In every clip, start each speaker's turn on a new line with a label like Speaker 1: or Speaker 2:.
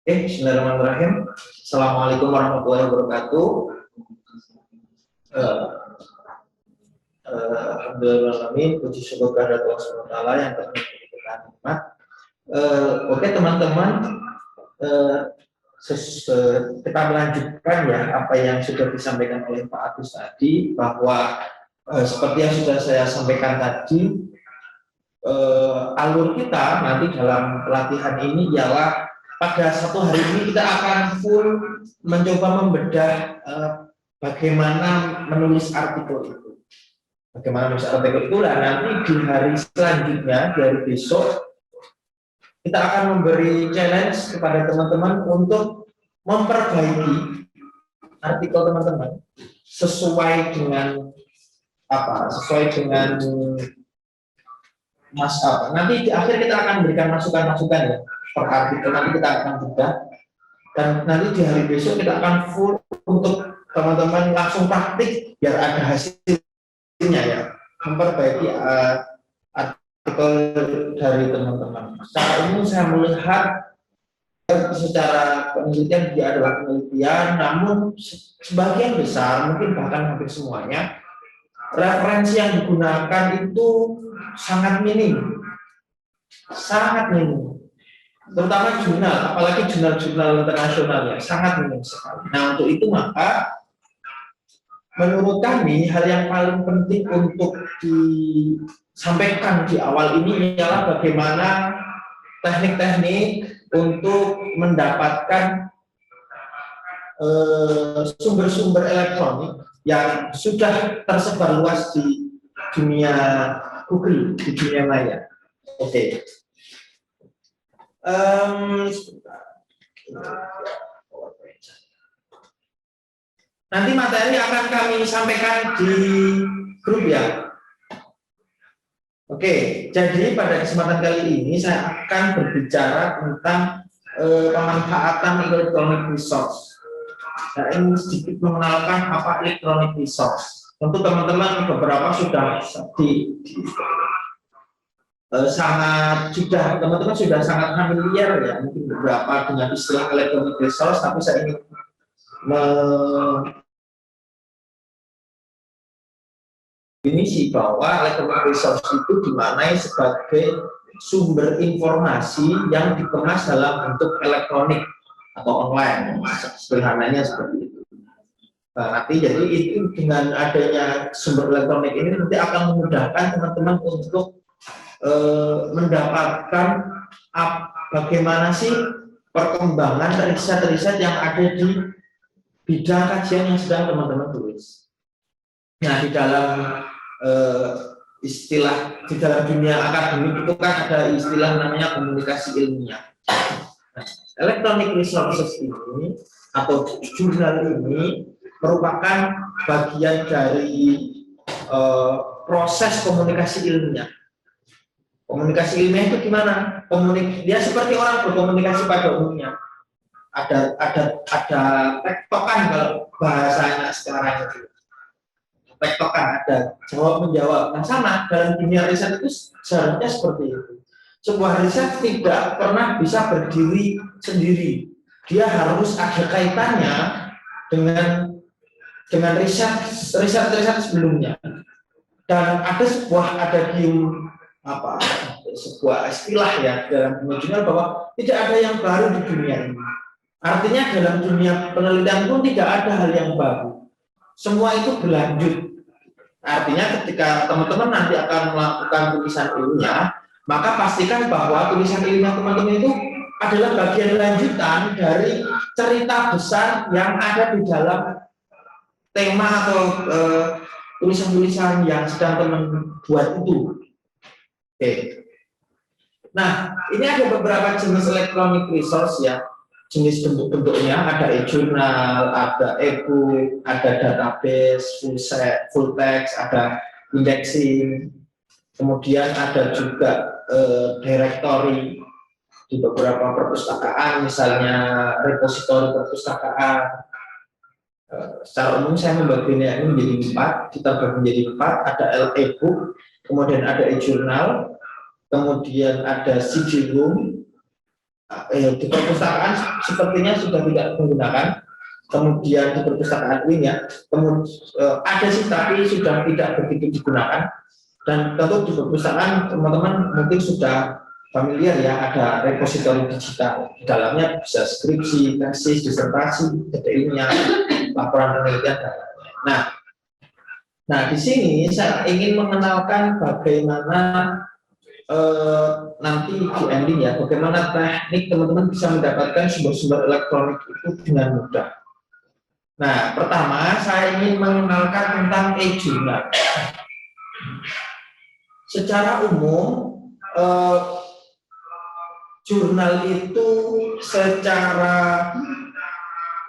Speaker 1: Bismillahirrahmanirrahim. Assalamualaikum warahmatullahi wabarakatuh. Alhamdulillah, puji syukur kepada Allah SWT yang telah memberikan nikmat. Oke teman-teman, kita melanjutkan ya apa yang sudah disampaikan oleh Pak Agus tadi, bahwa seperti yang sudah saya sampaikan tadi, alur kita nanti dalam pelatihan ini ialah pada satu hari ini kita akan full mencoba membedah bagaimana menulis artikel itu. Bagaimana menulis artikel itu, dan nanti di hari selanjutnya, dari besok, kita akan memberi challenge kepada teman-teman untuk memperbaiki artikel teman-teman sesuai dengan apa? Sesuai dengan nanti di akhir kita akan berikan masukan-masukan ya per artikel, nanti kita akan bedah, dan nanti di hari besok kita akan full untuk teman-teman langsung praktik biar ada hasilnya ya, memperbaiki artikel dari teman-teman. Secara umum saya melihat secara penelitian dia adalah penelitian, namun sebagian besar, mungkin bahkan hampir semuanya, referensi yang digunakan itu sangat minim, terutama jurnal, apalagi jurnal-jurnal internasional ya, sangat minim sekali. Nah, untuk itu maka menurut kami hal yang paling penting untuk disampaikan di awal ini ialah bagaimana teknik-teknik untuk mendapatkan sumber-sumber elektronik yang sudah tersebar luas di dunia Google, di dunia maya. Oke. Nanti materi akan kami sampaikan di grup ya. Oke, jadi pada kesempatan kali ini saya akan berbicara tentang pemanfaatan electronic resource. Saya ingin sedikit mengenalkan apa electronic resource. Tentu teman-teman beberapa sudah teman-teman sudah sangat familiar ya, mungkin beberapa dengan istilah electronic resource, tapi saya ingin definisi bahwa electronic resource itu dimaknai sebagai sumber informasi yang dikemas dalam bentuk elektronik atau online, sederhananya seperti itu. Nah, nanti jadi itu dengan adanya sumber elektronik ini nanti akan memudahkan teman-teman untuk mendapatkan bagaimana sih perkembangan riset-riset yang ada di bidang kajian yang sedang teman-teman tulis. Nah, di dalam di dalam dunia akademik itu kan ada istilah namanya komunikasi ilmiah. Nah, electronic resources ini atau jurnal ini merupakan bagian dari proses komunikasi ilmiah. Komunikasi ilmiah itu gimana? Dia seperti orang berkomunikasi pada umumnya. Ada tektokan kalau bahasanya sekarang itu. Tektokan, ada jawab menjawab. Nah, sama dalam dunia riset itu seharusnya seperti itu. Sebuah riset tidak pernah bisa berdiri sendiri. Dia harus ada kaitannya dengan riset sebelumnya. Dan ada sebuah istilah ya dalam dunia jurnal bahwa tidak ada yang baru di dunia ini. Artinya dalam dunia penelitian pun tidak ada hal yang baru. Semua itu berlanjut. Artinya ketika teman-teman nanti akan melakukan tulisan ilmiah, maka pastikan bahwa tulisan ilmiah teman-teman itu adalah bagian lanjutan dari cerita besar yang ada di dalam tema atau tulisan-tulisan yang sedang teman buat itu. Oke. Nah, ini ada beberapa jenis electronic resource ya. Jenis bentuk-bentuknya ada e-journal, ada e-book, ada database, full text, ada indexing, kemudian ada juga directory di beberapa perpustakaan, misalnya repositori perpustakaan. Secara umum saya membaginya ini menjadi 4, kita bagi menjadi 4, ada e-book, kemudian ada e-journal, kemudian ada CD-ROM, di perpustakaan sepertinya sudah tidak menggunakan. Kemudian di perpustakaan UIN ya, kemudian ada sih tapi sudah tidak begitu digunakan. Dan tentu di perpustakaan teman-teman mungkin sudah familiar ya, ada repositori digital. Di dalamnya bisa skripsi, tesis, disertasi, ilmiah, laporan penelitian dan lain-lain. Nah di sini saya ingin mengenalkan bagaimana nanti di ending ya, bagaimana teknik teman-teman bisa mendapatkan sumber-sumber elektronik itu dengan mudah. Nah, pertama saya ingin mengenalkan tentang e-jurnal. Secara umum, jurnal itu secara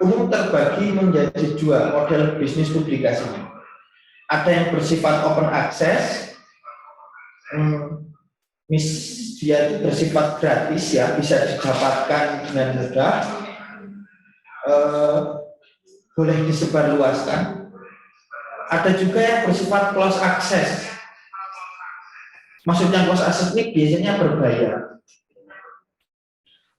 Speaker 1: umum terbagi menjadi dua model bisnis publikasinya. Ada yang bersifat open access, dia itu bersifat gratis ya, bisa didapatkan dengan mudah, boleh disebarluaskan. Ada juga yang bersifat close access. Maksudnya close access ini biasanya berbayar.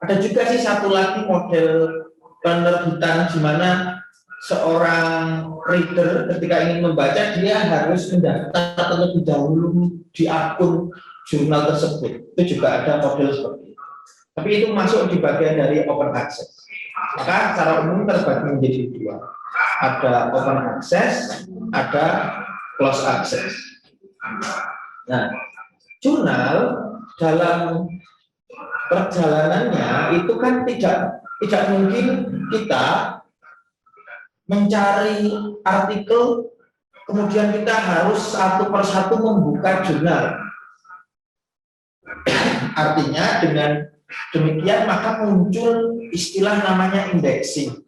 Speaker 1: Ada juga sih satu lagi model penerbitan di mana seorang reader ketika ingin membaca dia harus mendaftar terlebih dahulu di akun jurnal tersebut. Itu juga ada model seperti itu. Tapi itu masuk di bagian dari open access. Maka secara umum terbagi menjadi dua. Ada open access, ada close access. Nah, jurnal dalam perjalanannya itu kan tidak mungkin kita mencari artikel kemudian kita harus satu persatu membuka jurnal. Artinya dengan demikian maka muncul istilah namanya indexing.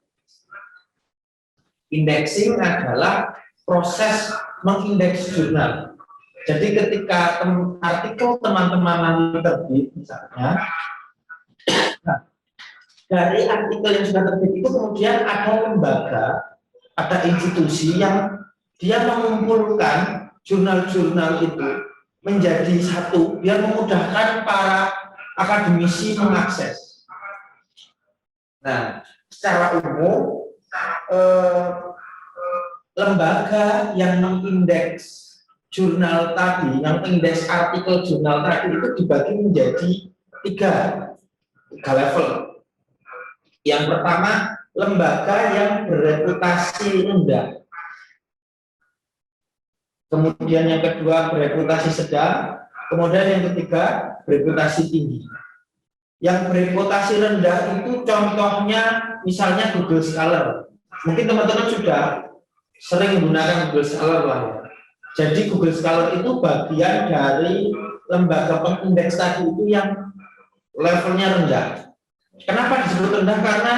Speaker 1: Indexing adalah proses mengindeks jurnal. Jadi ketika artikel teman-teman nanti terbit misalnya, nah, dari artikel yang sudah terbit itu kemudian ada lembaga, ada institusi yang dia mengumpulkan jurnal-jurnal itu menjadi satu, biar memudahkan para akademisi mengakses. Nah, secara umum lembaga yang mengindeks jurnal tadi, yang mengindeks artikel jurnal tadi itu dibagi menjadi tiga level. Yang pertama, lembaga yang bereputasi rendah. Kemudian yang kedua bereputasi sedang, kemudian yang ketiga bereputasi tinggi. Yang bereputasi rendah itu contohnya misalnya Google Scholar. Mungkin teman-teman sudah sering menggunakan Google Scholar lah ya. Jadi Google Scholar itu bagian dari lembaga pengindeks tadi itu yang levelnya rendah. Kenapa disebut rendah? Karena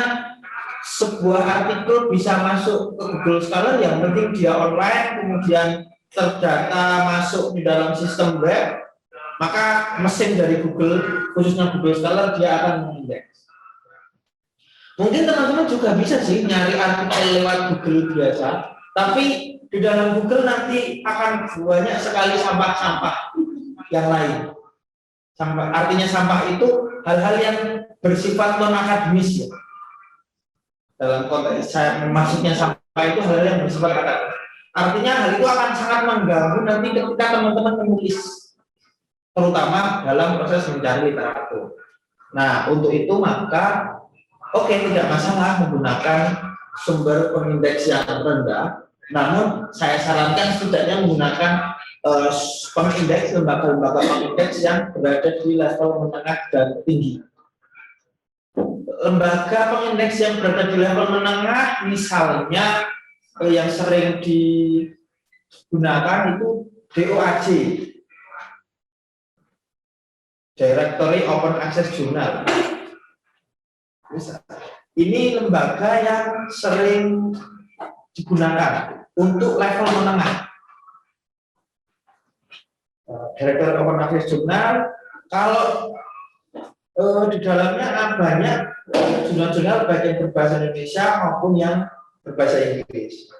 Speaker 1: sebuah artikel bisa masuk ke Google Scholar yang penting dia online, kemudian terdata masuk di dalam sistem web, maka mesin dari Google, khususnya Google Scholar, dia akan mengindeks. Mungkin teman-teman juga bisa sih nyari artikel lewat Google biasa, tapi di dalam Google nanti akan banyak sekali sampah-sampah yang lain. Artinya sampah itu hal-hal yang bersifat non-akademis ya. Dalam konteks saya maksudnya sampah itu hal-hal yang bersifat akademis. Artinya hal itu akan sangat mengganggu nanti ketika teman-teman menulis, terutama dalam proses mencari literatur. Nah, untuk itu maka tidak masalah menggunakan sumber pengindeks yang rendah, namun saya sarankan setidaknya menggunakan pengindeks, lembaga-lembaga pengindeks yang berada di level menengah dan tinggi. Lembaga pengindeks yang berada di level menengah misalnya yang sering digunakan itu DOAJ, Directory Open Access Journal. Ini lembaga yang sering digunakan untuk level menengah. Directory Open Access Journal, kalau di dalamnya banyak jurnal-jurnal baik yang berbahasa Indonesia maupun yang berbahasa Inggris.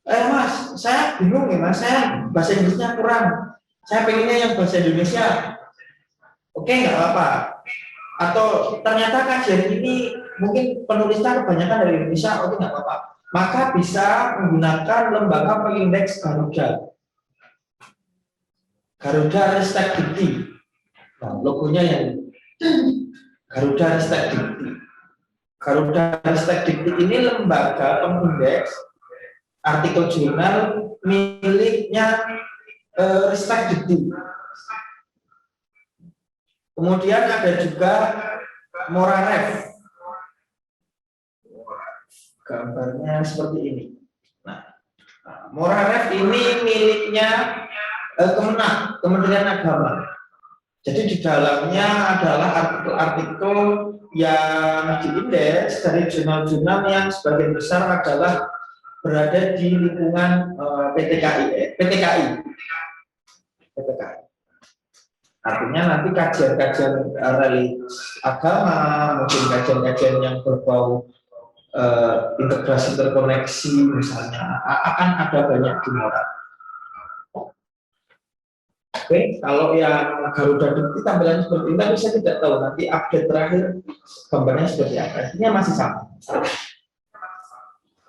Speaker 1: Mas, saya bingung nih mas, saya bahasa Inggrisnya kurang. Saya pengennya yang bahasa Indonesia. Oke, nggak apa-apa. atau ternyata kajian ini mungkin penulisnya kebanyakan dari Indonesia, oke nggak apa-apa, maka bisa menggunakan lembaga pengindeks Garuda. Garuda Ristek Dikti. Nah, logonya yang Garuda Ristek Dikti. Garuda Ristek Dikti ini lembaga pengindeks artikel jurnal miliknya Ristek Dikti. Kemudian ada juga Moraref. Gambarnya seperti ini. Nah, Moraref ini miliknya Kemenag, Kementerian Agama. Jadi di dalamnya adalah artikel-artikel yang diindeks dari jurnal-jurnal yang sebagian besar adalah berada di lingkungan PTKI. Artinya nanti kajian-kajian religi agama, mungkin kajian-kajian yang berbau integrasi terkoneksi misalnya, akan ada banyak di Morat. Oke, kalau yang Garuda Dikti tampilannya seperti ini, tapi saya tidak tahu nanti update terakhir gambarnya seperti apa. Ini masih sama.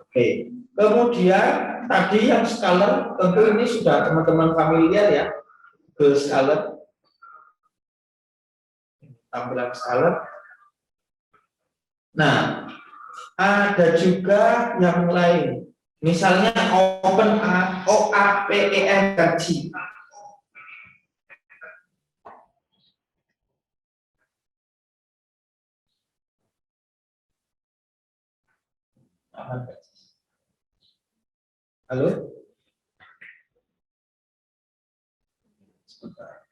Speaker 1: Oke, kemudian tadi yang Scholar, tentu ini sudah teman-teman familiar ya, Google Scholar. Tampilan Scholar. Nah, ada juga yang lain, misalnya OAPEN kaji. Halo? Sebentar.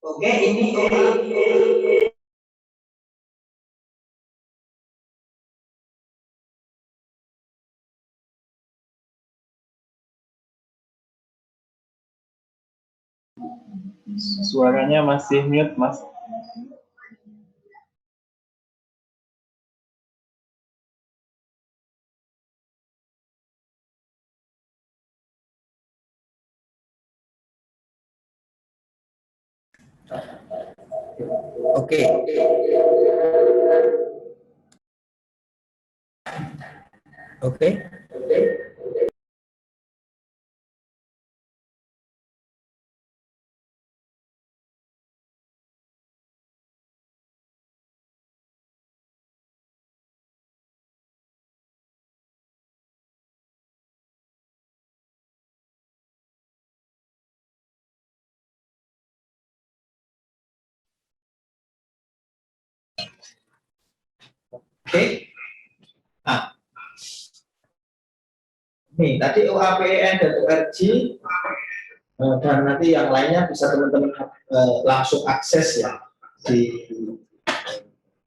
Speaker 1: Oke, ini
Speaker 2: Suaranya masih mute, Mas.
Speaker 1: oke. Oke. Oke. Nah, nih tadi UAPN dan URG dan nanti yang lainnya bisa teman-teman langsung akses ya di.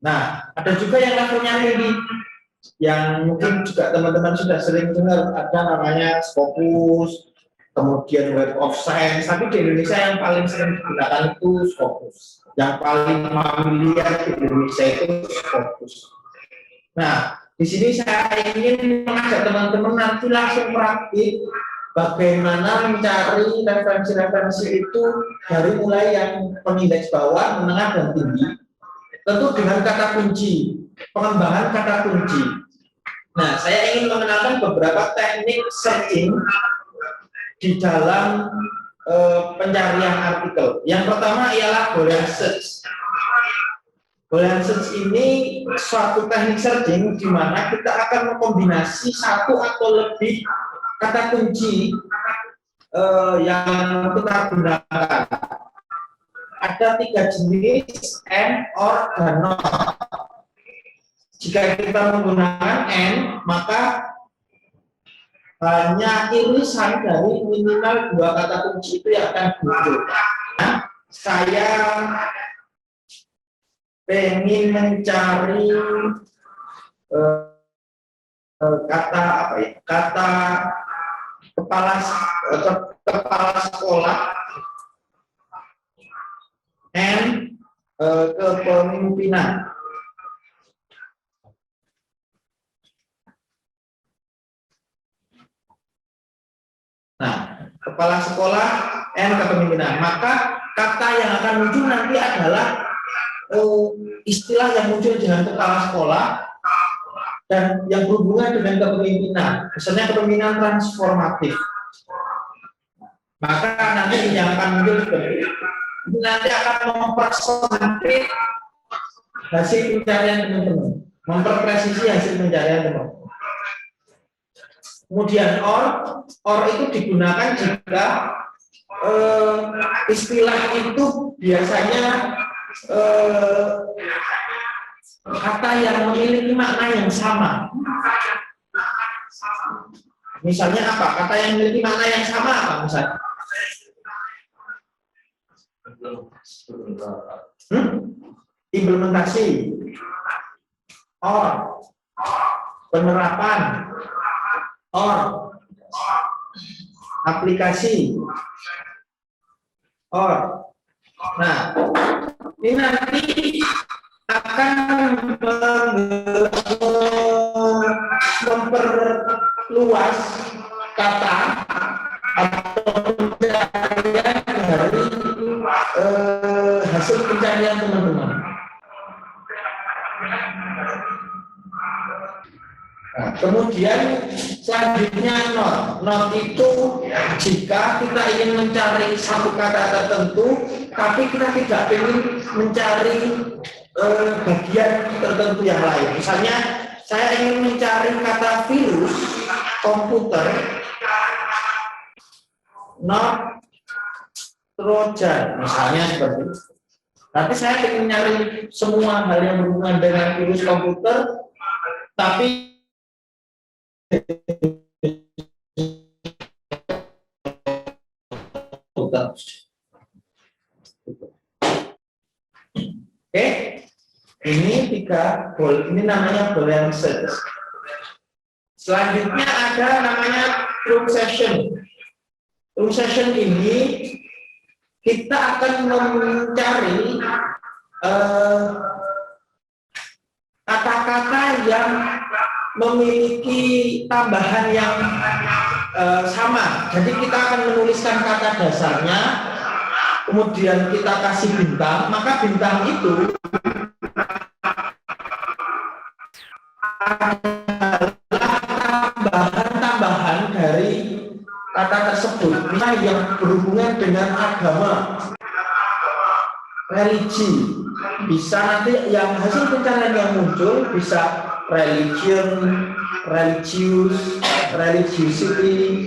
Speaker 1: Nah, ada juga yang levelnya tinggi, yang mungkin juga teman-teman sudah sering dengar, ada namanya Scopus, kemudian Web of Science, tapi di Indonesia yang paling sering digunakan itu Scopus. Yang paling familiar di Indonesia itu Scopus. Nah, di sini saya ingin mengajak teman-teman nanti langsung praktik bagaimana mencari referensi-referensi itu dari mulai yang pengindeks bawah, menengah, dan tinggi. Tentu dengan kata kunci, pengembangan kata kunci. Nah, saya ingin mengenalkan beberapa teknik searching di dalam pencarian artikel. Yang pertama ialah Boolean search. Boolean search ini suatu teknik searching di mana kita akan mengkombinasi satu atau lebih kata kunci yang kita gunakan. Ada 3 jenis, and, or, dan not. Jika kita menggunakan and, maka hanya irisan dari minimal 2 kata kunci itu yang akan muncul. Nah, saya ingin mencari kata apa ya? Kata kepala sekolah and kepemimpinan. Nah, kepala sekolah and kepemimpinan. Maka kata yang akan muncul nanti adalah istilah yang muncul dengan kepala sekolah dan yang berhubungan dengan kepemimpinan. Misalnya kepemimpinan transformatif. Maka nanti yang akan muncul seperti itu. Ini nanti akan mempersempit hasil pencarian teman-teman, memperpresisi hasil pencarian teman-teman. Kemudian or itu digunakan jika istilah itu biasanya kata yang memiliki makna yang sama. Misalnya apa? Kata yang memiliki makna yang sama apa misalnya? Implementasi, or penerapan, or aplikasi, or. Nah, ini nanti akan memperluas kata atau pencarian dari hasil pencarian teman-teman. Nah, kemudian selanjutnya not itu jika kita ingin mencari satu kata tertentu tapi kita tidak ingin mencari bagian tertentu yang lain. Misalnya saya ingin mencari kata virus komputer, not Trojan, misalnya seperti itu. Tapi saya ingin mencari semua hal yang berhubungan dengan virus komputer, tapi Oke, ini ini namanya Boolean search. Selanjutnya ada namanya true session. True session ini kita akan mencari kata-kata yang memiliki tambahan yang sama. Jadi kita akan menuliskan kata dasarnya, kemudian kita kasih bintang, maka bintang itu tambahan dari kata tersebut. Misalnya yang berhubungan dengan agama, religi, bisa nanti yang hasil pencarian yang muncul bisa religion, religious, religiosity,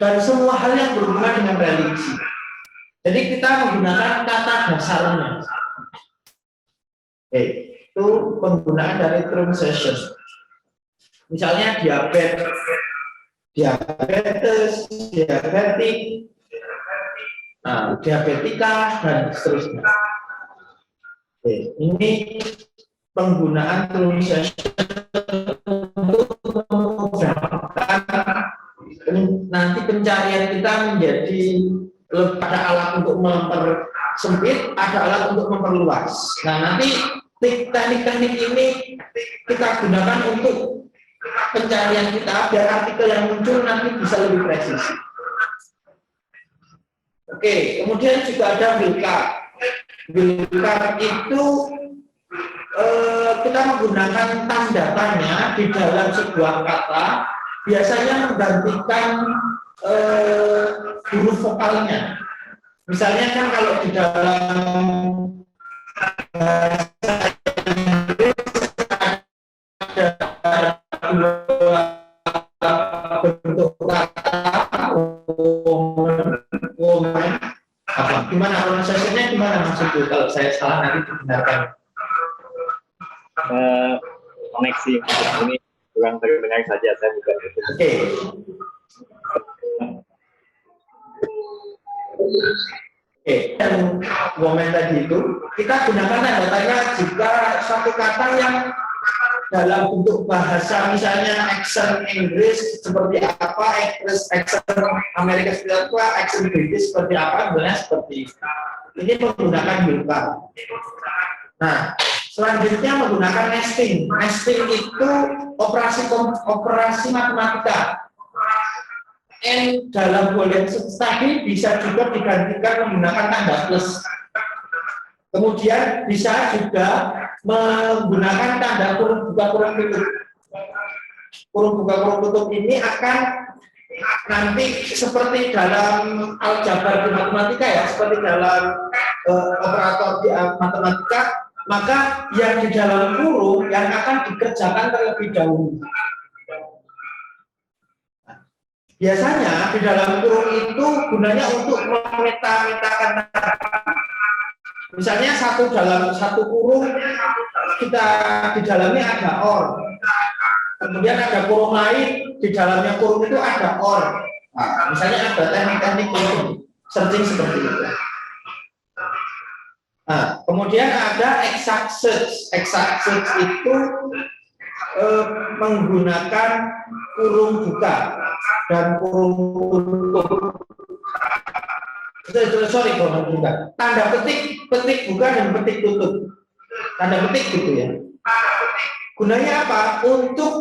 Speaker 1: dan semua hal yang berhubungan dengan religi. Jadi kita menggunakan kata dasarnya. Oke, itu penggunaan dari true session. Misalnya diabetes, diabetik, diabetika, dan seterusnya. Oke, ini penggunaan true session untuk memudahkan nanti pencarian kita menjadi ada alat untuk mempersempit, ada alat untuk memperluas. Nah, nanti teknik-teknik ini kita gunakan untuk pencarian kita biar artikel yang muncul nanti bisa lebih presisi. Oke, kemudian juga ada wildcard. Wildcard itu kita menggunakan tanda tanya di dalam sebuah kata, biasanya menggantikan huruf vokalnya. Misalnya kan kalau di dalam ada bentuk kata gimana pronunciation-nya, gimana maksudnya? Kalau saya salah nanti dibenarkan.
Speaker 2: Koneksi ini kurang terdengar saja, saya bukan itu.
Speaker 1: Oke. Oke, dan momen tadi itu kita gunakan tanda tanya jika suatu kata yang dalam bentuk bahasa, misalnya accent Inggris seperti apa, accent Amerika seperti apa, accent British seperti apa, sebenarnya seperti itu. Ini menggunakan wildcard. Nah, selanjutnya menggunakan nesting. Nesting itu operasi matematika. N dalam Boolean search tadi bisa juga digantikan menggunakan tanda plus. Kemudian bisa juga menggunakan tanda kurung buka kurung tutup. Kurung buka kurung tutup ini akan nanti seperti dalam aljabar di matematika ya, seperti dalam operator di matematika, maka yang di dalam kurung yang akan dikerjakan terlebih dahulu. Biasanya di dalam kurung itu gunanya untuk memeta-metakan. Misalnya dalam satu kurung kita di dalamnya ada or, kemudian ada kurung lain di dalamnya kurung itu ada or. Nah, misalnya ada teknik-teknik searching seperti itu. Nah, kemudian ada exact search. Exact search itu menggunakan kurung buka dan kurung tutup. Sorry, kurung buka. Tanda petik buka dan petik tutup. Tanda petik gitu ya. Gunanya apa? Untuk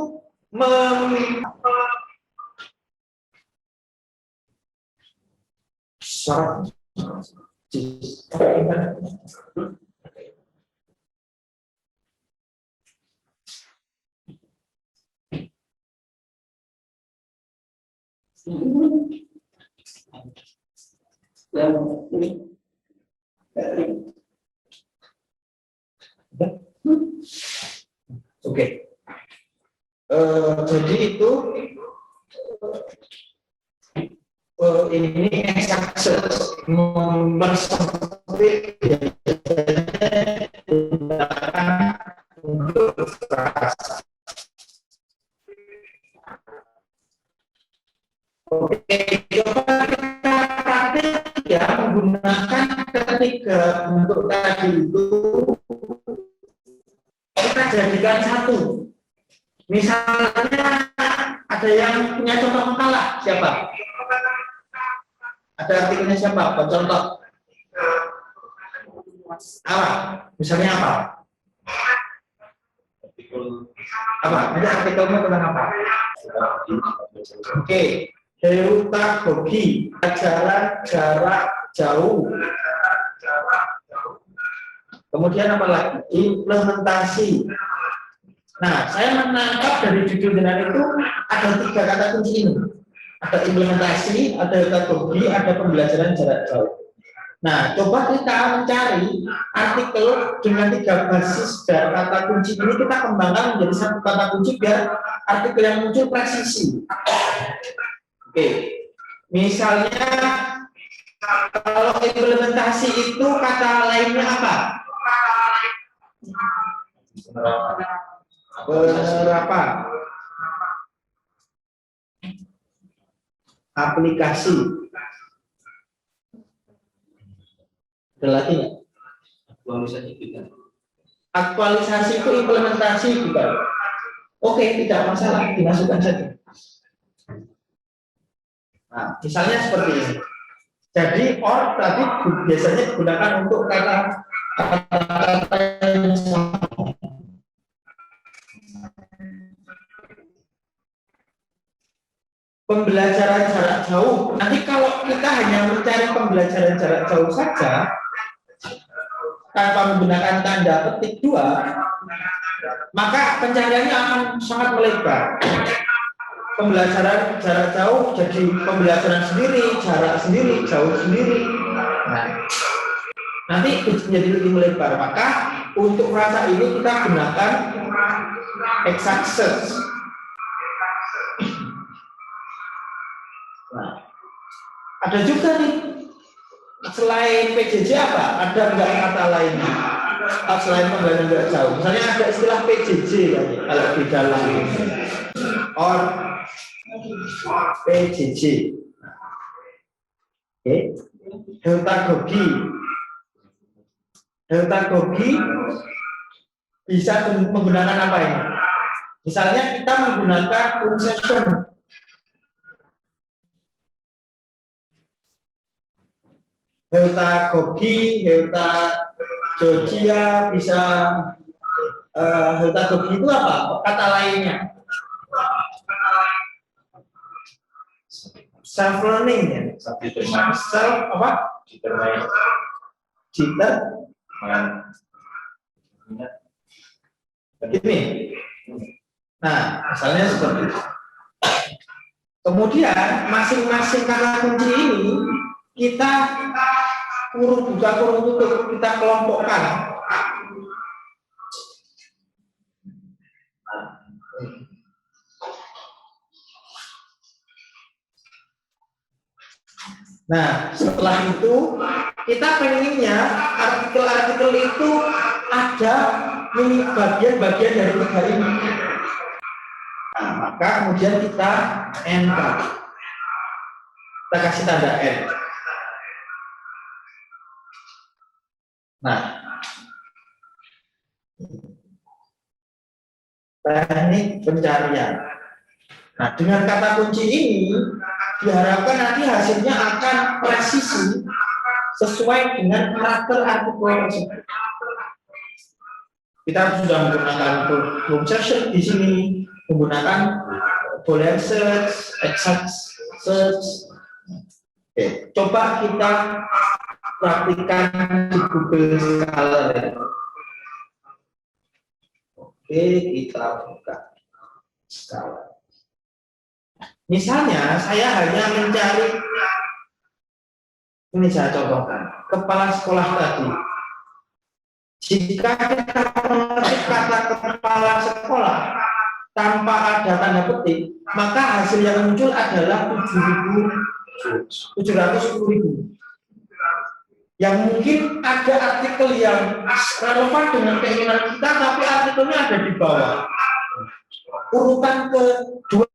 Speaker 1: Oke. Jadi itu ini exact search mempersempit untuk frasa. Oke, coba kita praktik ya menggunakan ketiga bentuk tadi itu kita jadikan satu. Misalnya ada yang punya contoh makalah, siapa? Ada artikelnya siapa? Contoh. Apa? Misalnya apa? Apa? Ada artikelnya tentang apa? Oke. Heutagogi, ajaran jarak jauh. Kemudian apa lagi? Implementasi. Nah, saya menangkap dari judul dengan itu ada 3 kata kunci ini. Ada implementasi, ada heutagogi, ada pembelajaran jarak jauh. Nah, coba kita mencari artikel dengan 3 basis dan kata kunci ini, kita kembangkan menjadi 1 kata kunci biar artikel yang muncul presisi. Oke, misalnya kalau implementasi itu kata lainnya apa? Penerapan aplikasi. Ada lagi nggak? Aktualisasi itu implementasi juga. Oke, tidak masalah, dimasukkan saja. Nah, misalnya seperti ini. Jadi or tadi biasanya digunakan untuk kata-kata yang sama. Pembelajaran jarak jauh. Nanti kalau kita hanya mencari pembelajaran jarak jauh saja tanpa menggunakan tanda petik 2, maka pencariannya akan sangat melebar. Pembelajaran jarak jauh jadi pembelajaran sendiri, jarak sendiri, jauh sendiri. Nah, nanti menjadi lebih melebar. Maka untuk rasa ini kita gunakan exact search. Nah, ada juga nih selain PJJ apa? Ada nggak kata lainnya? Selain pembelajaran jarak jauh, misalnya ada istilah PJJ kan, kalau di dalam ini or PJJ. Oke, heutagogi. Heutagogi bisa menggunakan apa ini? Misalnya kita menggunakan concession. Heutagogi, heutagogia bisa heutagogi itu apa? Kata lainnya self learning ya. Self apa? Begini. Nah, misalnya seperti itu. Kemudian masing-masing kata kunci ini kita kurung buka kurung tutup, kita kelompokkan. Nah, setelah itu kita pengennya artikel-artikel itu ada bagian-bagian dari 3 ini. Nah, maka kemudian kita enter. Kita kasih tanda N. Nah, teknik pencarian. Nah, dengan kata kunci ini diharapkan nanti hasilnya akan presisi sesuai dengan karakter artikel tersebut. Kita sudah menggunakan concession di sini, menggunakan boolean search, exact search. Oke, coba kita praktikan di Google Scholar. Oke, kita buka Scholar. Misalnya saya hanya mencari, ini saya contohkan, kepala sekolah tadi. Jika kita mengetik kata kepala sekolah tanpa ada tanda petik, maka hasil yang muncul adalah 710.000. Yang mungkin ada artikel yang relevan dengan keinginan kita, tapi artikelnya ada di bawah. Urutan kedua.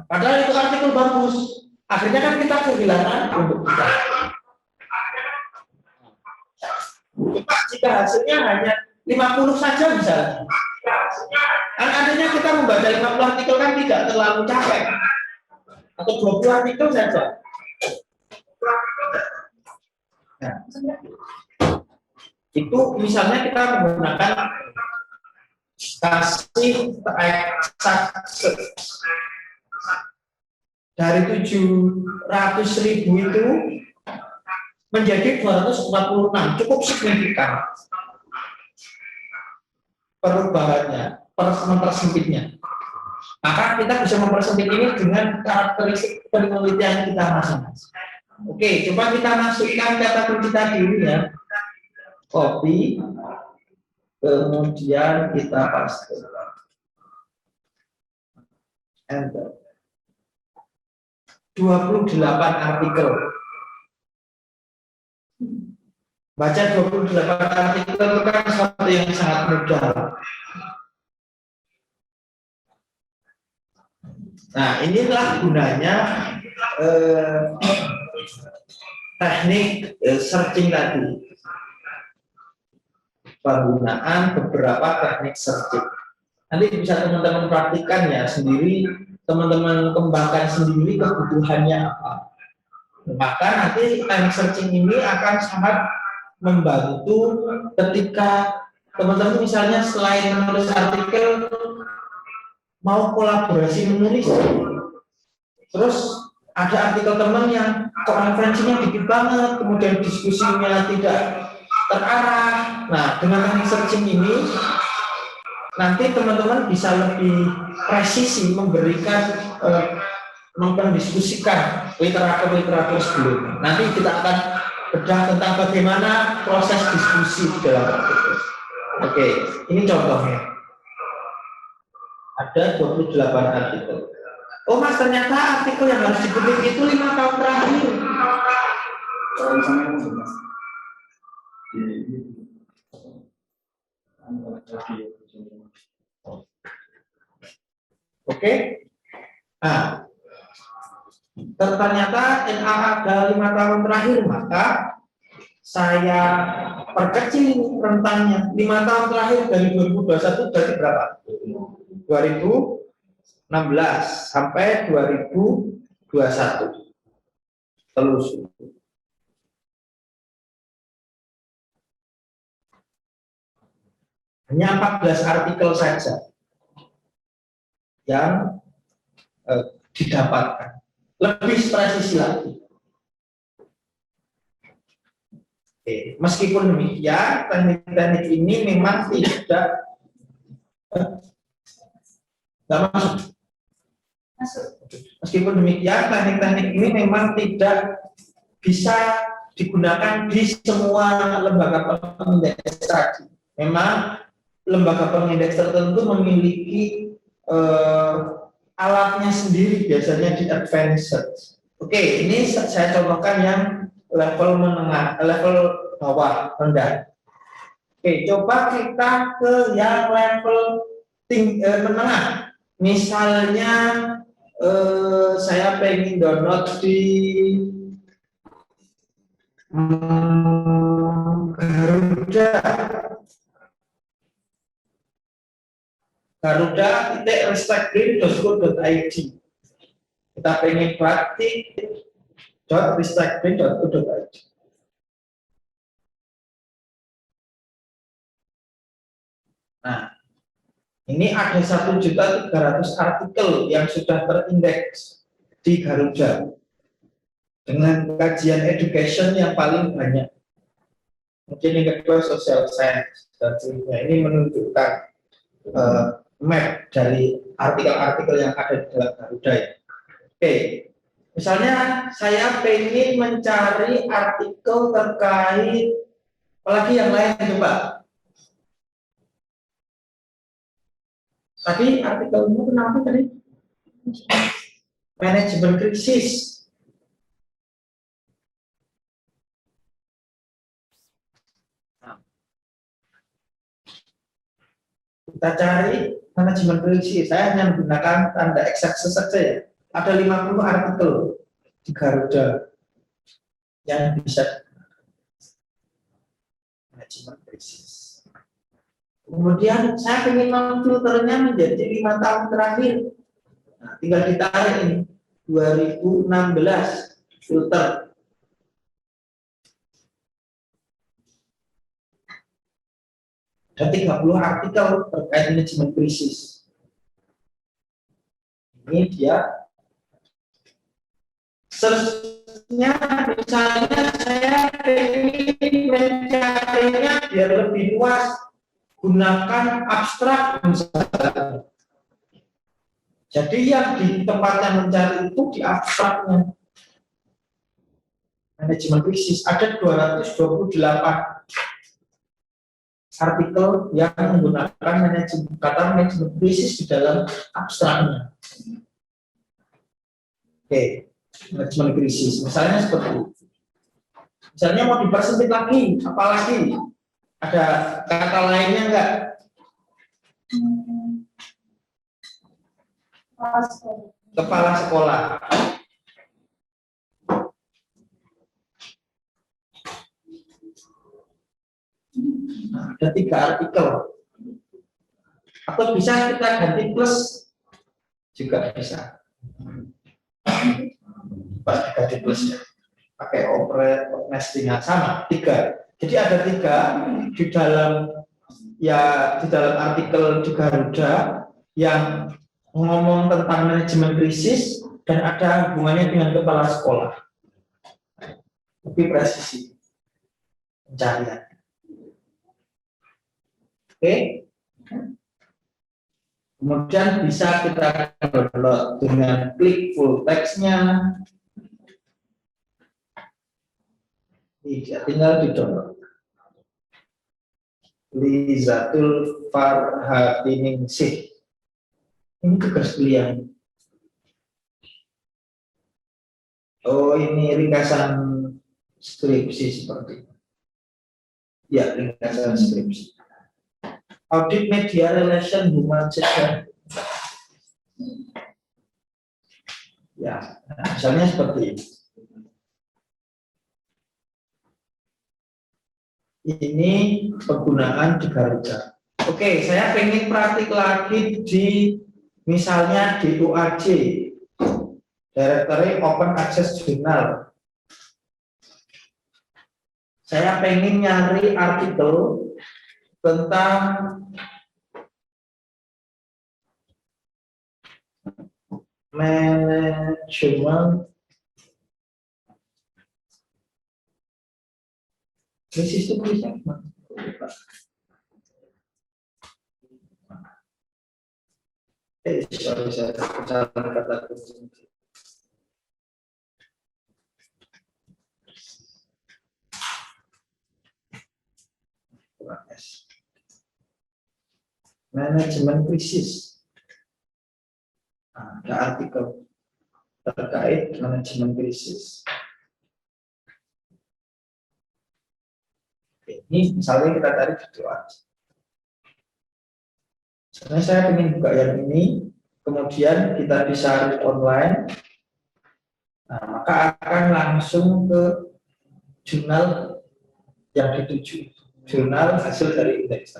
Speaker 1: Padahal itu artikel bagus. Akhirnya kan kita kehilangan untuk kita. Cuma jika hasilnya hanya 50 saja misalnya. Kan adanya kita membaca 50 artikel kan tidak terlalu capek. Atau 20 artikel saja. Nah, itu misalnya kita menggunakan kasih dari 700.000 itu menjadi 246, cukup signifikan perubahannya, mempersempitnya. Maka kita bisa mempersempit ini dengan karakteristik penelitian kita masing-masing. Oke, coba kita masukkan kata kunci tadi ya. Copy, kemudian kita paste. Enter. 28 artikel. Baca 28 artikel itu kan sesuatu yang sangat mudah. Nah, inilah gunanya teknik searching tadi. Penggunaan beberapa teknik searching. Nanti bisa teman-teman praktikkan ya sendiri, teman-teman kembangkan sendiri kebutuhannya apa. Maka nanti teknik searching ini akan sangat membantu ketika teman-teman misalnya selain menulis artikel mau kolaborasi menulis, terus ada artikel teman yang konferensinya dikit banget, kemudian diskusinya tidak terarah. Nah, dengan teknik searching ini nanti teman-teman bisa lebih presisi memberikan mendiskusikan literatur sebelumnya. Nanti kita akan bedah tentang bagaimana proses diskusi di dalam artikel. Oke, ini contohnya. Ada 28 artikel. Oh mas, ternyata artikel yang harus dikutip itu 5 tahun terakhir. Oke. Nah, ternyata NA ada 5 tahun terakhir, maka saya perkecil rentangnya. 5 tahun terakhir dari 2021 dari berapa? 2016 sampai 2021. Telusuri. Hanya 14 artikel saja yang didapatkan. Lebih presisi lagi. Oke. Meskipun demikian, teknik-teknik ini memang tidak masuk. Meskipun demikian, teknik-teknik ini memang tidak bisa digunakan di semua lembaga pengindeks tadi. Memang lembaga pengindeks tertentu memiliki alatnya sendiri, biasanya di advanced search. Oke, ini saya contohkan yang level menengah, level bawah, rendah. Oke, coba kita ke yang level menengah. Misalnya saya pengen download di Garuda.ristekbrin.co.id. Kita pengen praktik.ristekbrin.co.id. Nah, ini ada 1.300.000 artikel yang sudah terindeks di Garuda dengan kajian education yang paling banyak. Mungkin yang kedua social science dan seterusnya. Ini menunjukkan map dari artikel-artikel yang ada di dalam Garuda ya. Oke, misalnya saya pengen mencari artikel terkait apalagi yang lain, coba. Tadi artikelnya kenapa tadi? Manajemen krisis. Kita cari manajemen krisis. Saya hanya menggunakan tanda X-aksis saja ya. ada 50 artikel di Garuda yang bisa manajemen krisis. Kemudian saya ingin memfilternya menjadi 5 tahun terakhir. Nah, tinggal ditarik ini 2016 filter. Ada 30 artikel terkait manajemen krisis. Ini dia search-nya, misalnya saya ingin mencarinya biar lebih luas, gunakan abstrak misalnya. Jadi yang di tempatnya mencari itu di abstraknya. Manajemen krisis ada 228 artikel yang menggunakan kata manajemen krisis di dalam abstraknya. Oke, manajemen krisis. Misalnya seperti itu. Misalnya mau dipersempit lagi, apalagi ada kata lainnya enggak? Kepala sekolah. Nah, ada 3 artikel. Atau bisa kita ganti plus juga bisa. Ganti plus ya. Pakai operator nesting sama 3. Jadi ada 3 di dalam artikel di Garuda yang ngomong tentang manajemen krisis dan ada hubungannya dengan kepala sekolah. Lebih presisi pencarian. Oke. Kemudian bisa kita download dengan klik full text-nya. Tinggal di download. Lizatul Farhatiningsih. Ini tugas kuliah. Oh, ini ringkasan skripsi seperti itu. Ya, ringkasan skripsi. Audit media relation human sector. Ya, nah, misalnya seperti ini. Ini penggunaan di Garuda. Oke, saya pengen praktik lagi di misalnya di UAJ, Directory Open Access Journal. Saya pengen nyari artikel tentang manajemen krisis itu bisa. Sorry, saya salah kata kunci. Manajemen krisis. Nah, ada artikel terkait manajemen krisis. Ini misalnya kita tarik gitu aja. Sebenarnya saya ingin buka yang ini, kemudian kita bisa read online. Nah, maka akan langsung ke jurnal yang dituju, jurnal hasil dari indeks,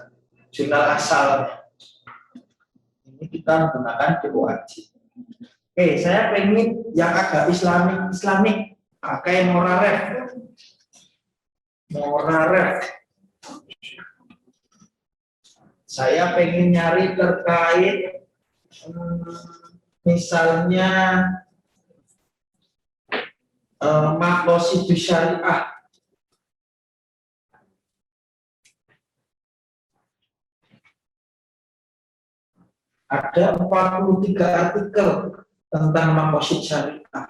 Speaker 1: jurnal asal. Ini kita menggunakan DOAJ. Oke, saya pengen yang agak Islamik, pakai Moraref. Saya pengen nyari terkait misalnya maqasidus syariah. Ada 43 artikel tentang maqasid syariah.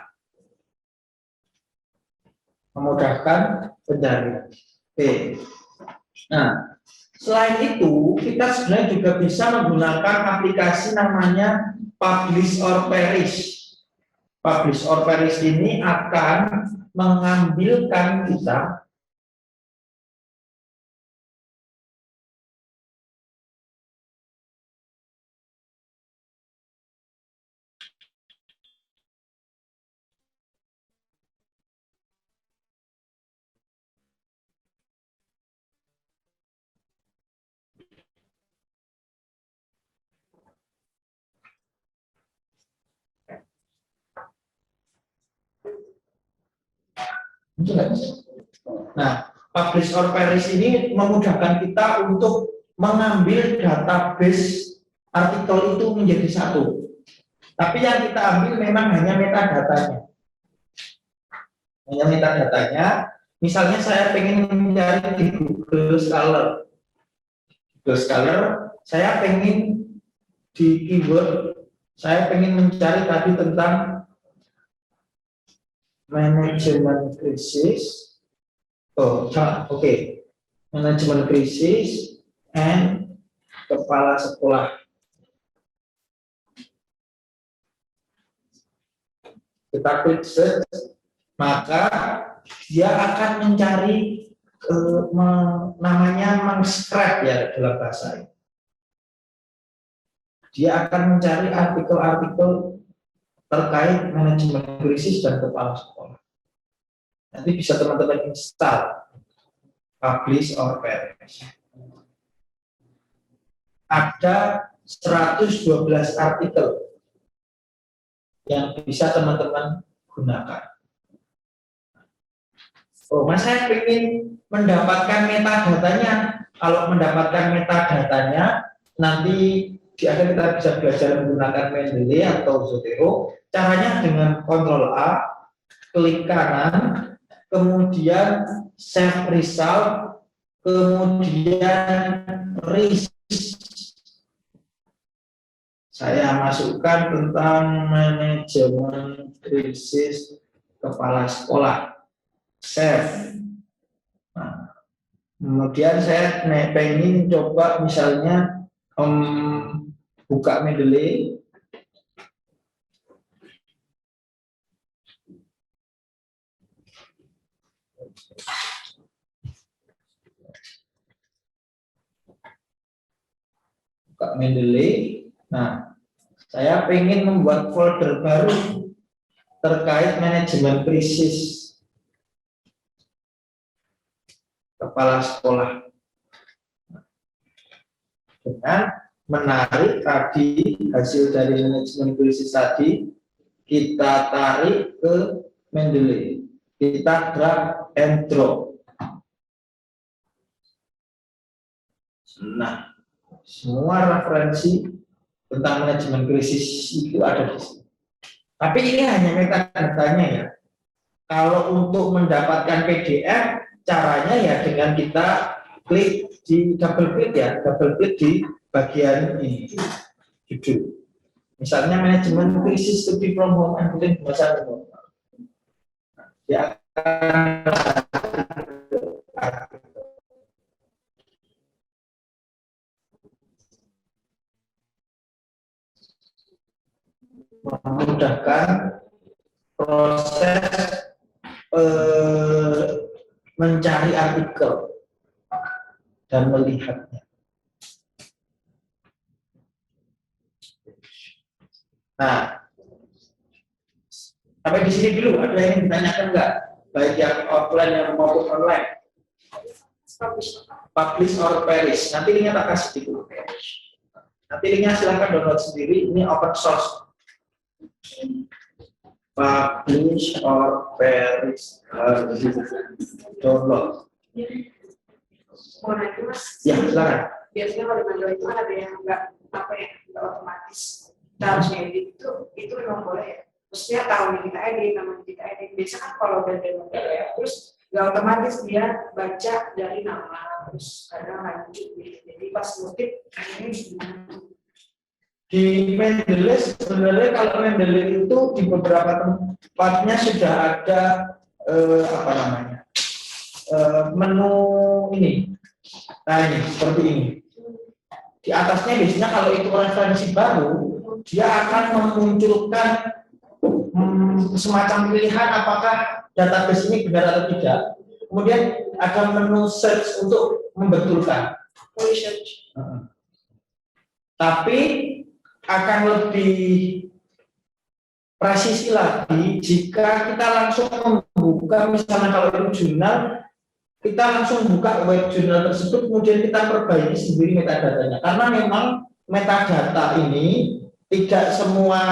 Speaker 1: Memudahkan pencarian. Oke. Nah, selain itu, kita sebenarnya juga bisa menggunakan aplikasi namanya Publish or Perish. Publish or Perish ini akan mengambilkan kita Itu nggak bisa. Nah, publish or perish ini memudahkan kita untuk mengambil database artikel itu menjadi satu. Tapi yang kita ambil memang hanya metadatanya. Hanya metadatanya. Misalnya saya pengen mencari di Google Scholar. Google Scholar, saya pengen di keyword, saya pengen mencari tadi tentang manajemen krisis. Oh, oke. Manajemen krisis and kepala sekolah. Kita klik search, maka dia akan mencari namanya meng-scrap ya dalam bahasa ini. Dia akan mencari artikel-artikel terkait manajemen krisis dan kepala sekolah. Nanti bisa teman-teman install publish or perish. Ada 112 artikel yang bisa teman-teman gunakan. Oh, mas saya ingin mendapatkan metadatanya. Kalau mendapatkan metadatanya, nanti di akhir kita bisa belajar menggunakan Mendeley atau Zotero. Caranya dengan Ctrl A, klik kanan, kemudian save result, kemudian list. Saya masukkan tentang manajemen krisis kepala sekolah. Save. Nah, kemudian saya pengen coba misalnya buka Mendeley. Buka Mendeley. Nah, saya pengen membuat folder baru terkait manajemen krisis kepala sekolah. Dengan menarik tadi hasil dari manajemen krisis tadi, kita tarik ke Mendeley. Kita drag and drop. Nah, semua referensi tentang manajemen krisis itu ada di sini. Tapi ini hanya metadatanya ya. Kalau untuk mendapatkan PDF, caranya ya dengan kita klik di double klik di bagian ini, judul. Misalnya manajemen krisis studi from home and building bahasa umum. Ya memudahkan proses mencari artikel dan melihatnya. Nah, sampai di sini dulu. Ada yang ditanyakan enggak? Baik yang offline maupun online. Publish or perish. Nanti linknya tak kasih dulu. Nanti linknya silahkan download sendiri. Ini open source. Publish or perish. Download. Ya, silakan.
Speaker 3: Biasanya kalau di Mandala itu kan ada yang enggak otomatis. Kita harus edit itu memang boleh ya. Maksudnya tahu kita edit, namanya kita edit. Biasanya kan kalau udah dari Mandala ya, terus nggak otomatis dia baca dari nama, terus kadang lanjut gitu. Jadi pas ngutip kayaknya gimana?
Speaker 1: Di Mendeley sebenarnya kalau Mendeley itu di beberapa tempatnya sudah ada menu ini. Nah ini seperti ini. Di atasnya biasanya kalau itu referensi baru, dia akan memunculkan semacam pilihan apakah database ini benar atau tidak. Kemudian ada menu search untuk membetulkan.
Speaker 3: Research.
Speaker 1: Tapi akan lebih presisi lagi jika kita langsung membuka, misalnya kalau itu jurnal, kita langsung buka web jurnal tersebut, kemudian kita perbaiki sendiri metadatanya. Karena memang metadata ini tidak semua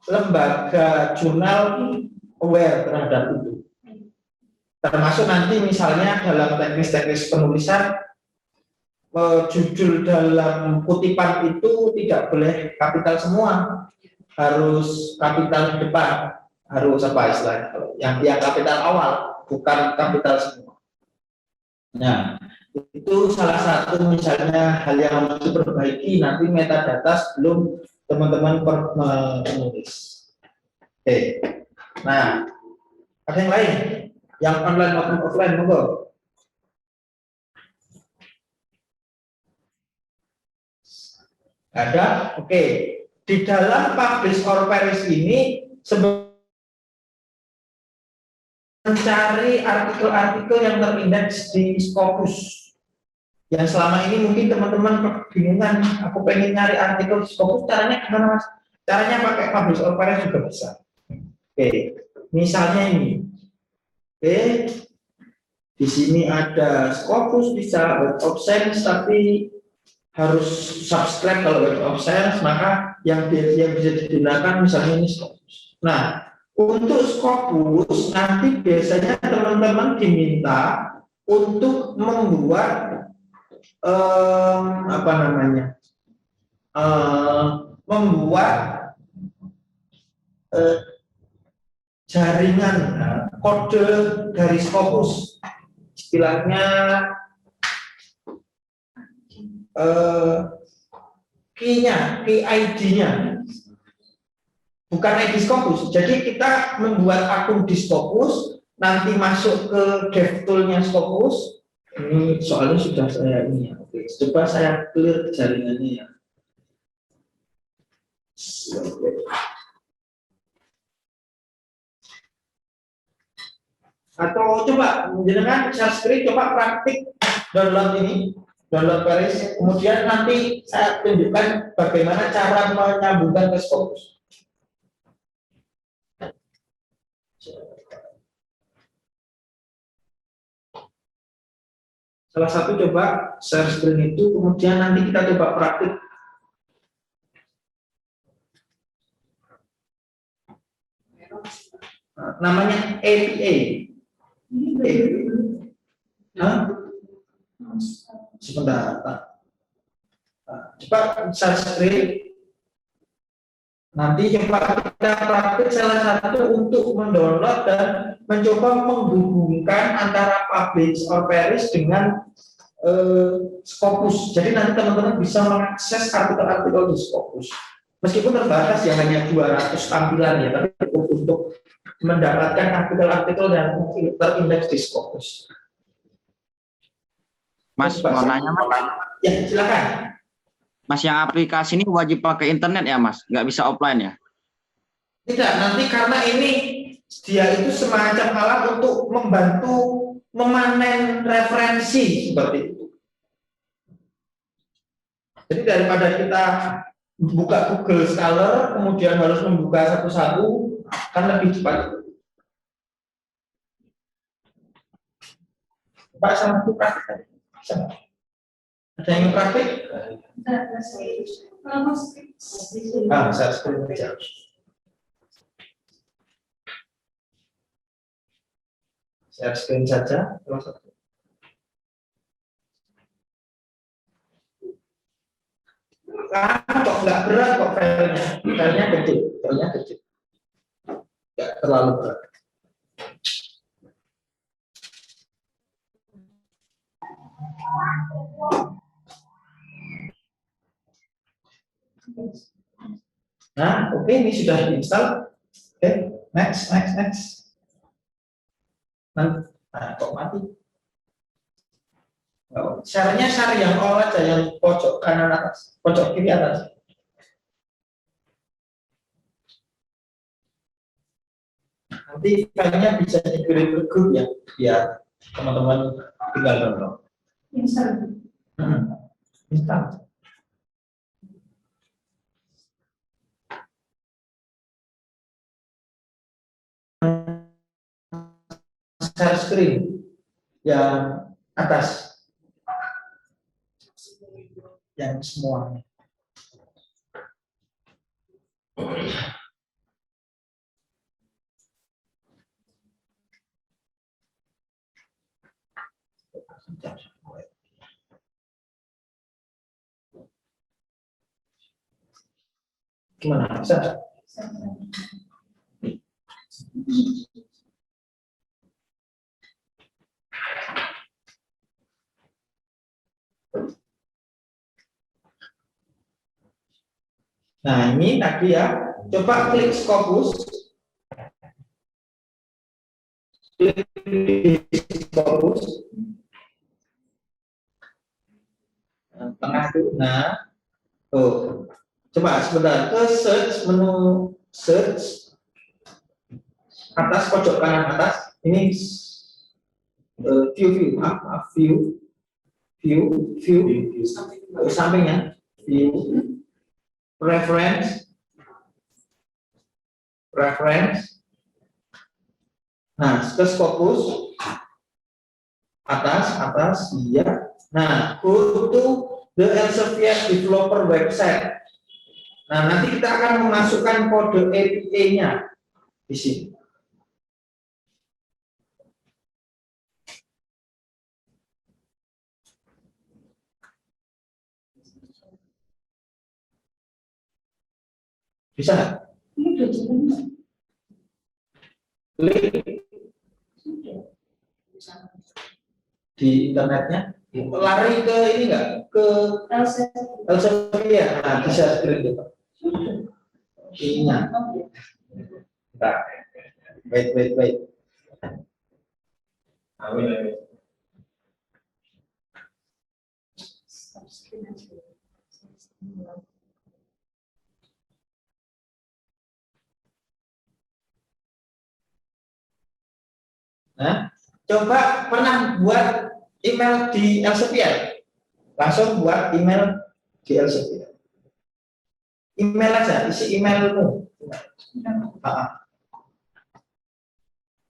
Speaker 1: lembaga jurnal aware terhadap itu. Termasuk nanti misalnya dalam teknis-teknis penulisan, judul dalam kutipan itu tidak boleh kapital semua, harus kapital di depan, harus apa istilahnya, yang kapital awal, bukan kapital semua. Nah, itu salah satu misalnya hal yang harus diperbaiki nanti metadata sebelum teman-teman menulis. Oke, nah ada yang lain, yang online maupun offline, monggo. Ada, oke. Di dalam publish or perish ini mencari artikel-artikel yang terindeks di Scopus. Yang selama ini mungkin teman-teman kebingungan, aku pengen nyari artikel di Scopus, caranya gimana mas? Caranya pakai publish or perish juga bisa. Oke, misalnya ini. Oke, di sini ada Scopus, bisa Web of Science, tapi harus subscribe kalau Web of Science, maka yang bisa digunakan misalnya ini Scopus. Nah, untuk Scopus nanti biasanya teman-teman diminta untuk membuat membuat jaringan kode dari Scopus, istilahnya key ID-nya, bukan ID Scopus. Jadi kita membuat akun di Scopus, nanti masuk ke DevTool-nya Scopus. Ini soalnya sudah saya ini ya. Oke, coba saya clear jaringannya ya. Atau coba jenengan share screen, coba praktik download ini, download Paris, kemudian nanti saya tunjukkan bagaimana cara menyambungkan ke Scopus. Salah satu coba share screen itu, kemudian nanti kita coba praktik. Namanya APA. Sebentar. Coba share screen. Nanti coba kita praktik salah satu untuk mendownload dan mencoba menghubungkan antara publish or perish dengan Scopus. Jadi nanti teman-teman bisa mengakses artikel-artikel di Scopus. Meskipun terbatas ya, hanya 200 tampilan ya, tapi untuk mendapatkan artikel-artikel yang terindeks di Scopus.
Speaker 4: Mas, mau nanya Mas?
Speaker 1: Ya, silakan.
Speaker 4: Mas, yang aplikasi ini wajib pakai internet ya Mas? Nggak bisa offline ya?
Speaker 1: Tidak, nanti karena ini dia itu semacam alat untuk membantu memanen referensi seperti itu. Jadi daripada kita buka Google Scholar, kemudian harus membuka satu-satu, kan lebih cepat. Pak, sama itu praktik. Ada yang praktik? Saya screen aja. Share screen saja. Kok nggak berat kok filenya? Filenya kecil, nggak terlalu berat. Nah, oke, ini sudah diinstal. Oke, next. Nah, kok mati? Share-nya share yang all aja, yang pojok kanan atas, pojok kiri atas. Nanti filenya bisa dikirim ke grup ya, biar teman-teman tinggal download. Install. Share screen yang atas, yang semuanya. Gimana? Bisa? Nah, ini tadi ya. Coba klik Scopus. Klik di Scopus. Tengah itu. Nah, tuh. Coba sebentar ke search, menu search atas pojok kanan atas. Ini view sampingnya, view reference. Nah, terus fokus atas iya. Nah, go to the Elsevier developer website. Nah, nanti kita akan memasukkan kode API-nya di sini. Bisa nggak? Klik di internetnya, lari ke ini nggak? Ke Elsevier. Nah, bisa screen itu. Ininya. Nah, wait. Nah, coba pernah buat email di Elsevier? Langsung buat email di Elsevier. Email aja, isi emailmu.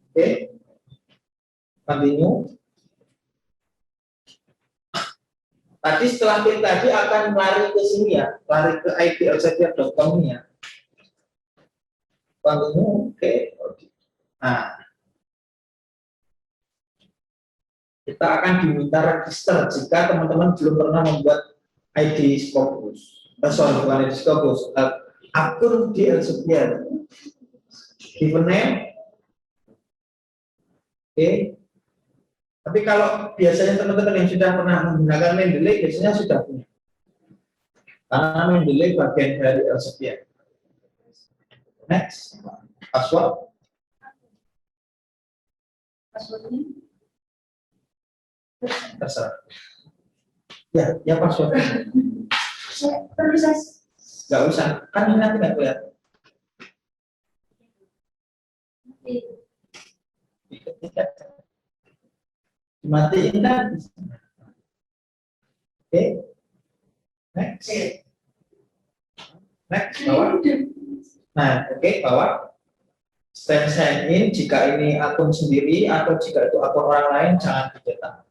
Speaker 1: Oke. Continue. Tadi setelah klik tadi akan lari ke sini ya, lari ke id.elsevier.com ini ya. Continue, oke. Nah, kita akan diminta register jika teman-teman belum pernah membuat ID Scopus. Bukan ID Scopus, akun di Elsevier. Given name. Oke. Tapi kalau biasanya teman-teman yang sudah pernah menggunakan Mendeley biasanya sudah punya. Karena Mendeley bagian dari Elsevier. Next, password.
Speaker 3: Passwordnya?
Speaker 1: Terserah. Ya password.
Speaker 3: Perlu saya
Speaker 1: Nggak usah, kan ini nanti nggak kelihatan. Dimatiin kan? Oke. Next, bawah. Nah, oke, bawah. Sign in jika ini akun sendiri atau jika itu akun orang lain jangan dicetak.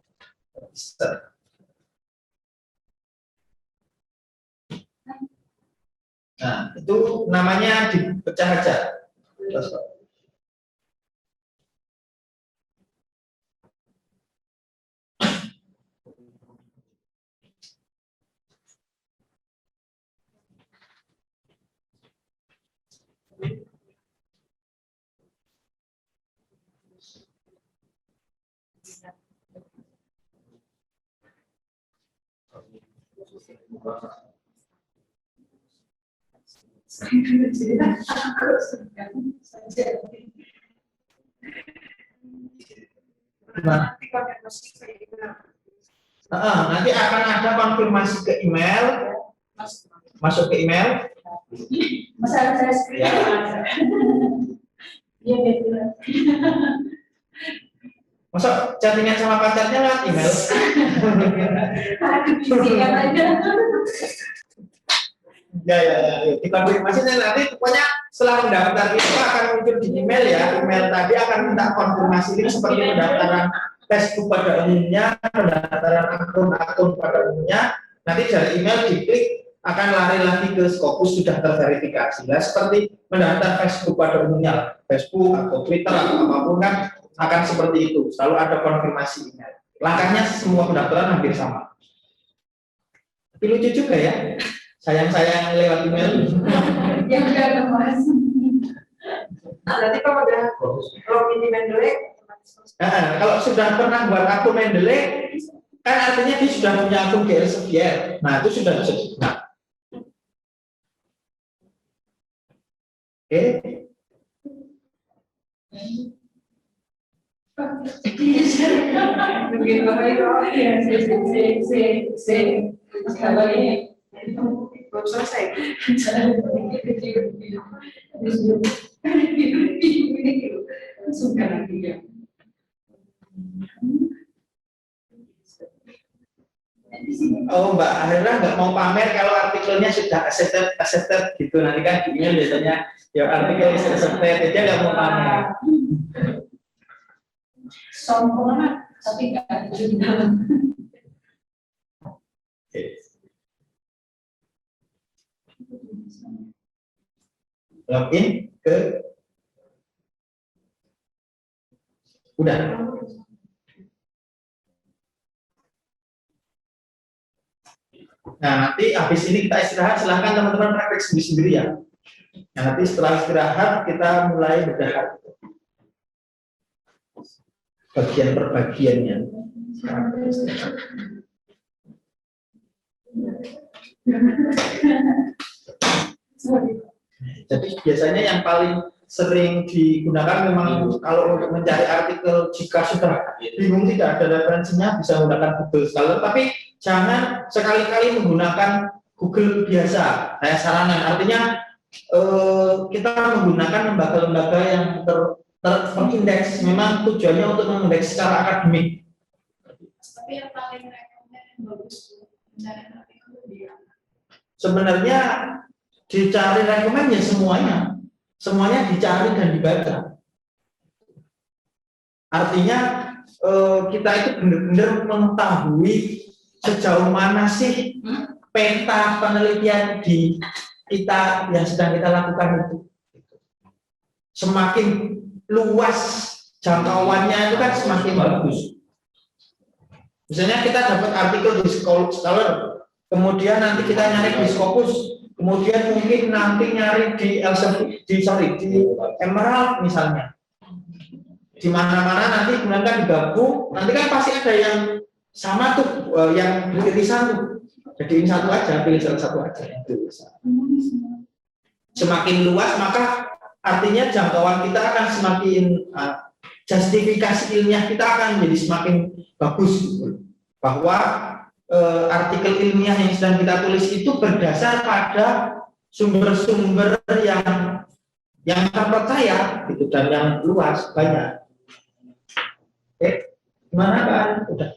Speaker 1: Nah, itu namanya dipecah aja. Nanti akan ada konfirmasi ke email, masuk ke email.
Speaker 3: masalah saya screen. Iya betul.
Speaker 1: Masa chattingan sama pacarnya lewat email? Ya. Dikonfirmasi nanti pokoknya setelah mendaftar itu akan muncul di email ya. Email tadi akan minta konfirmasi ini seperti pendaftaran Facebook pada umumnya, pendaftaran akun pada umumnya. Nanti dari email diklik akan lari lagi ke Scopus sudah terverifikasi. Nah, seperti mendaftar Facebook pada umumnya, Facebook atau Twitter atau apapun kan akan seperti itu. Selalu ada konfirmasi email. Langkahnya semua pendaftaran hampir sama. Tapi lucu juga ya, sayang-sayang lewat email.
Speaker 3: Yang udah Mas. Berarti kalau udah login di Mendeley,
Speaker 1: Kalau sudah pernah buat akun Mendeley, kan artinya dia sudah punya akun di Elsevier. Nah, itu sudah bisa digunakan. Oke.
Speaker 3: mungkin bapak belum selesai.
Speaker 1: Oh, Mbak Akhirnya nggak mau pamer kalau artikelnya sudah accepted gitu. Nanti kan di email biasanya ya artikel is accepted, dia nggak mau pamer.
Speaker 3: Sombong amat, tapi nggak ada di dalam.
Speaker 1: Oke. Login ke udah. Nah, nanti habis ini kita istirahat, silahkan teman-teman praktek sendiri-sendiri ya. Nah, nanti setelah istirahat kita mulai bedah bagian per bagiannya. Jadi biasanya yang paling sering digunakan memang kalau untuk mencari artikel, jika sudah bingung tidak ada referensinya bisa menggunakan Google Scholar, tapi jangan sekali-kali menggunakan Google biasa. Saya sarankan, artinya kita menggunakan lembaga-lembaga yang terindeks, memang tujuannya untuk mengindeks secara akademik.
Speaker 3: Tapi yang paling rekomend bagus tuh mencari artikel dia.
Speaker 1: Sebenarnya dicari rekomennya semuanya dicari dan dibaca. Artinya kita itu benar-benar mengetahui sejauh mana sih peta penelitian di kita yang sedang kita lakukan itu. Semakin luas jangkauannya itu kan semakin bagus. Misalnya kita dapat artikel di Scholar, kemudian nanti kita nyari di Scopus, kemudian mungkin nanti nyari di Emerald misalnya. Di mana-mana nanti kemudian digabung, nanti kan pasti ada yang sama tuh, yang beririsan tuh. Jadi ini satu aja, pilih salah satu aja. Semakin luas maka artinya jangkauan kita akan semakin justifikasi ilmiah kita akan menjadi semakin bagus. Bahwa artikel ilmiah yang sedang kita tulis itu berdasar pada sumber-sumber yang terpercaya gitu dan yang luas banyak. Oke, gimana kan? Udah.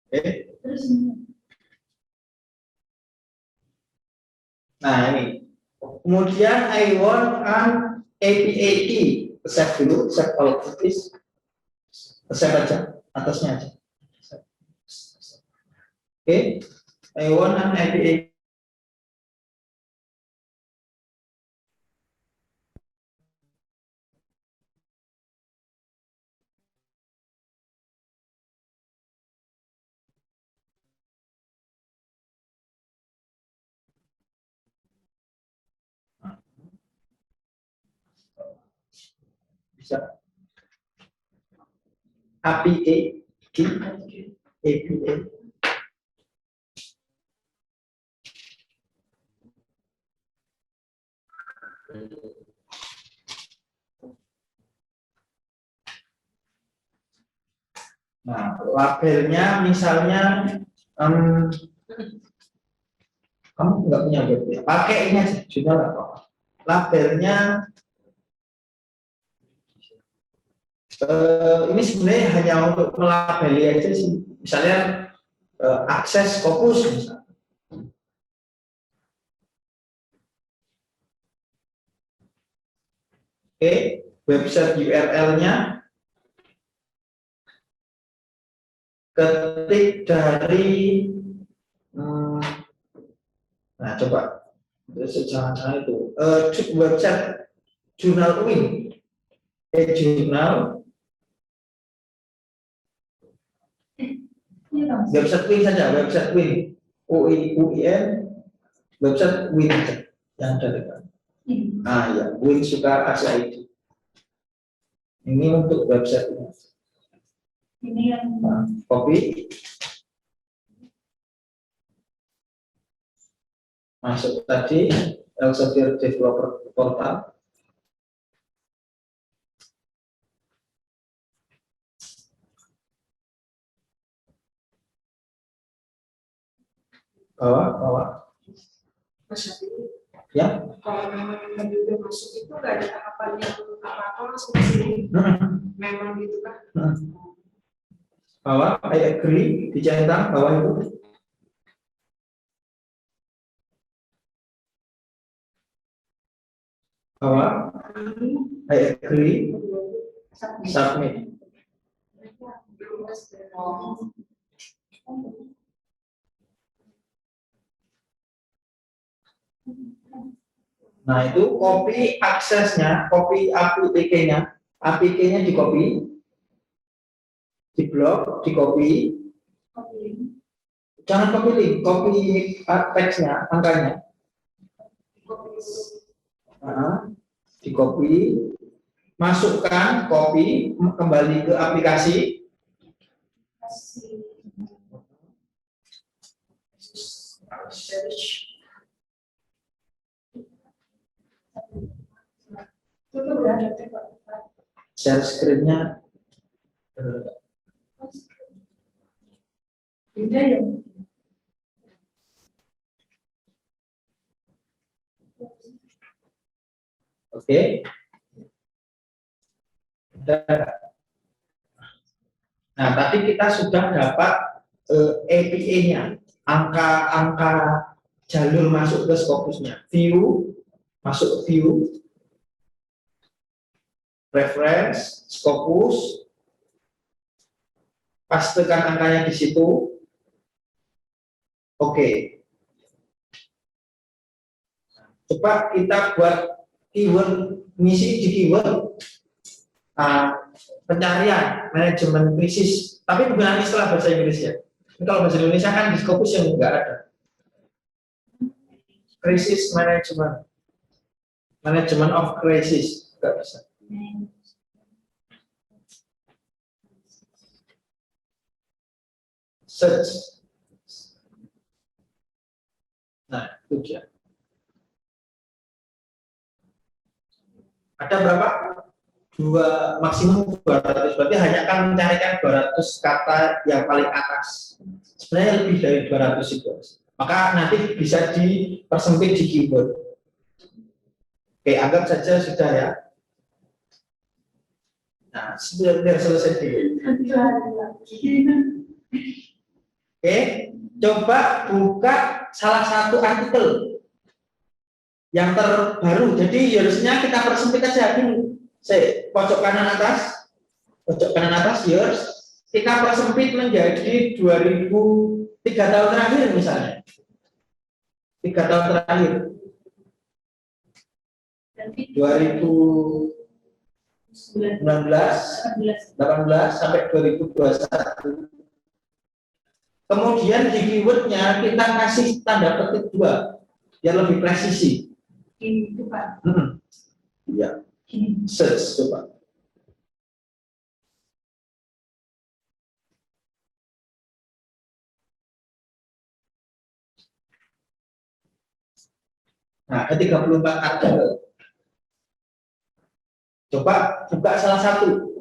Speaker 1: Oke. Nah ini. Kemudian I want an APA key. Save dulu, save all of this. Save aja, atasnya aja. Oke. I want an APA. bisa. API, APA. Nah, labelnya misalnya kamu nggak punya web ya? Pakai ini aja, sudah nggak apa-apa. Labelnya ini sebenarnya hanya untuk melabeli aja sih. Misalnya akses Scopus misalnya. Oke, website URL-nya ketik dari nah coba jangan itu website jurnal UIN jurnal website UIN saja, website UIN UIN website UIN aja yang ada depan. Ah ya, UIN Soekarno Asia itu. Ini untuk website ini.
Speaker 3: Ini yang
Speaker 1: Copy, masuk tadi Elsevier Developer Portal. Bawah. Ya.
Speaker 3: Kalau memang udah masuk itu nggak ada apa-apa langsung ke sini. Memang gitu kan?
Speaker 1: Bawah, I agree, dicentang bawah itu. Bawah, I agree, submit. Nah itu copy aksesnya, copy APK-nya di copy, di blok, di copy. Jangan copy link, copy teksnya, angkanya. Nah, di copy, masukkan copy kembali ke aplikasi. Share screen-nya. Oke. Nah, tadi kita sudah dapat API-nya, angka jalur masuk ke Scopusnya. View, masuk view, reference, Scopus, pastekan angkanya di situ. Oke. Coba kita buat keyword, ngisi di keyword pencarian manajemen krisis, tapi bukan istilah bahasa Inggris ya. Kalau bahasa Indonesia kan di Scopus yang enggak ada. Krisis manajemen of crisis, enggak bisa. Search. Nah, itu dia. Ada berapa? Maksimum 200, berarti hanya akan mencarikan 200 kata yang paling atas. Sebenarnya lebih dari 200 itu. Maka nanti bisa dipersempit di keyword. Oke, anggap saja sudah ya. Nah, sudah selesai dulu. Oke, coba buka salah satu artikel yang terbaru. Jadi harusnya kita persempit aja dulu. Pojok kanan atas yours, kita persempit menjadi 3 tahun terakhir misalnya. 3 tahun terakhir. 2019, 18 sampai 2021. Kemudian di keywordnya kita kasih tanda petik 2 biar lebih presisi.
Speaker 3: Ini Pak.
Speaker 1: Ya. Search coba. Nah, ada 34 artikel. Coba buka salah satu.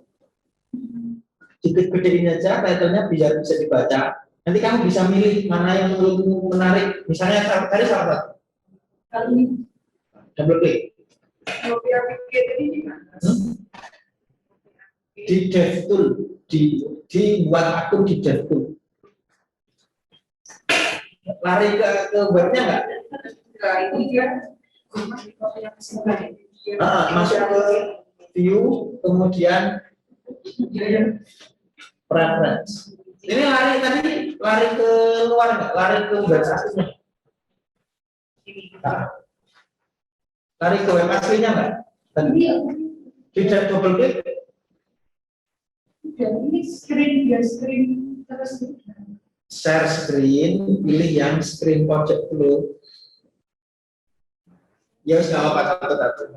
Speaker 1: Gede-gedein aja, title-nya biar bisa dibaca. Nanti kamu bisa milih mana yang menurutmu menarik. Misalnya cari salah satu.
Speaker 3: Kalau ini
Speaker 1: Double klik.
Speaker 3: mau pikir ini gimana?
Speaker 1: Di DevTool, di buat akun di DevTool. Lari ke webnya nggak?
Speaker 3: Nah, ini dia
Speaker 1: Masuk ke view, kemudian preference. Ini lari tadi, lari ke luar nggak? Lari ke web aslinya? Nah, lari ke web aslinya nggak? Tadi. Tidak double klik.
Speaker 3: ini screen terus
Speaker 1: Share screen, pilih yang screen pojok dulu. Ya nggak apa-apa satu-satu.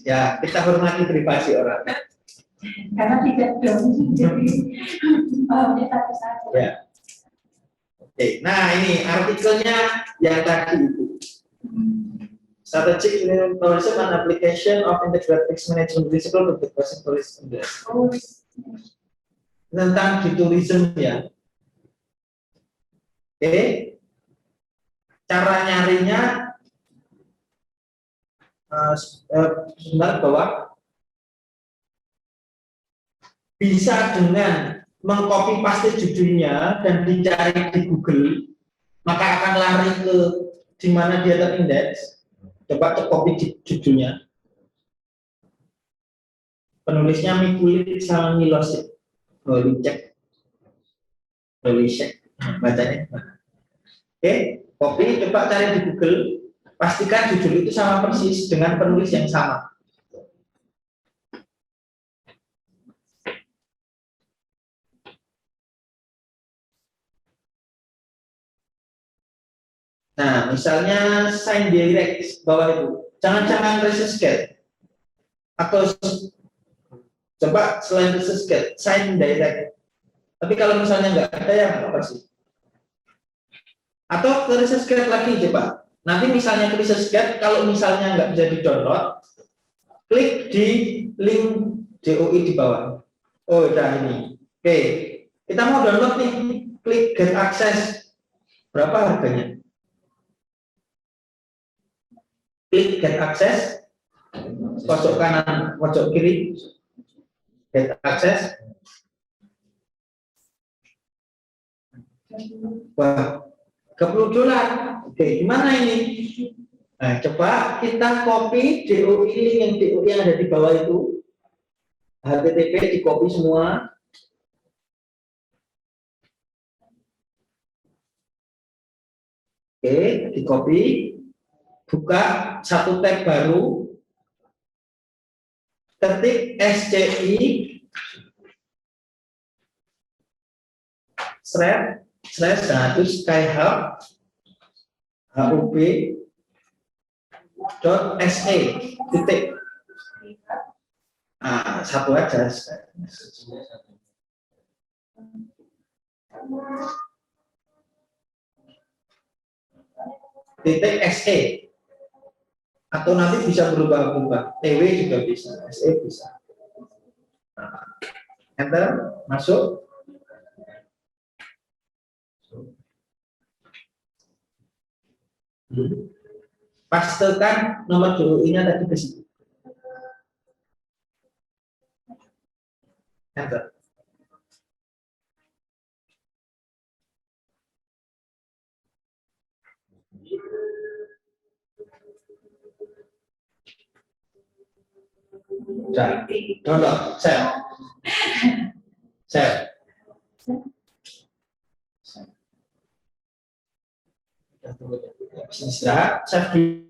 Speaker 1: Ya, kita hormati privasi orang.
Speaker 3: karena tidak dong jadi paham satu saja.
Speaker 1: Ya. Oke, nah ini artikelnya yang tadi itu. Strategic Innovation and Application of Integrated Text Management Principle to the Person Tourism. Tentang di tourism ya. Oke. Cara nyarinya sebentar bahwa bisa dengan mengcopy paste judulnya dan dicari di Google, maka akan lari ke di mana dia terindeks. Coba copy judulnya. Penulisnya Mikulit sama Milosevic. Holicek. Bacanya. Oke, copy, coba cari di Google. Pastikan judul itu sama persis dengan penulis yang sama. Nah, misalnya sign direct bawah itu, jangan research atau coba selain research sign direct. Tapi kalau misalnya nggak ada ya nggak apa sih. Atau ke research lagi coba. Nanti misalnya ke research kalau misalnya nggak bisa di-download, klik di link DOI di bawah. Oh, udah ini. Oke, kita mau download nih, klik get access. Berapa harganya? Klik get access, pojok kanan, pojok kiri, get access. Wah, $30. Oke, gimana ini? Nah, coba kita copy DOI link yang DOI yang ada di bawah itu. HTTP di copy semua. Oke, di copy. Buka satu tab baru. Ketik SCI // skyhub hub.se titik. Nah, satu aja. Titik SE. Atau nanti bisa berubah-ubah. TW juga bisa, SE bisa. Nah, enter, masuk. Pastekan nomor DOI-nya tadi ke situ. Enter. Sudah, download, save. Istirahat, save dulu.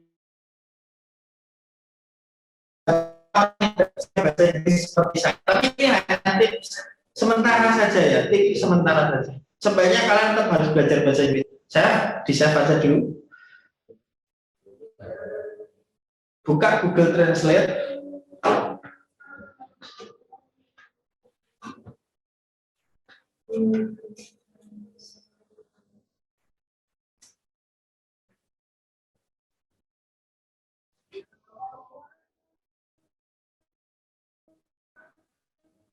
Speaker 1: Bahasa Inggris seperti saya. Tapi ini nanti sementara saja ya, sementara saja. Sebaiknya kalian tetap harus belajar bahasa Inggris. Saya di save aja dulu. Buka Google Translate.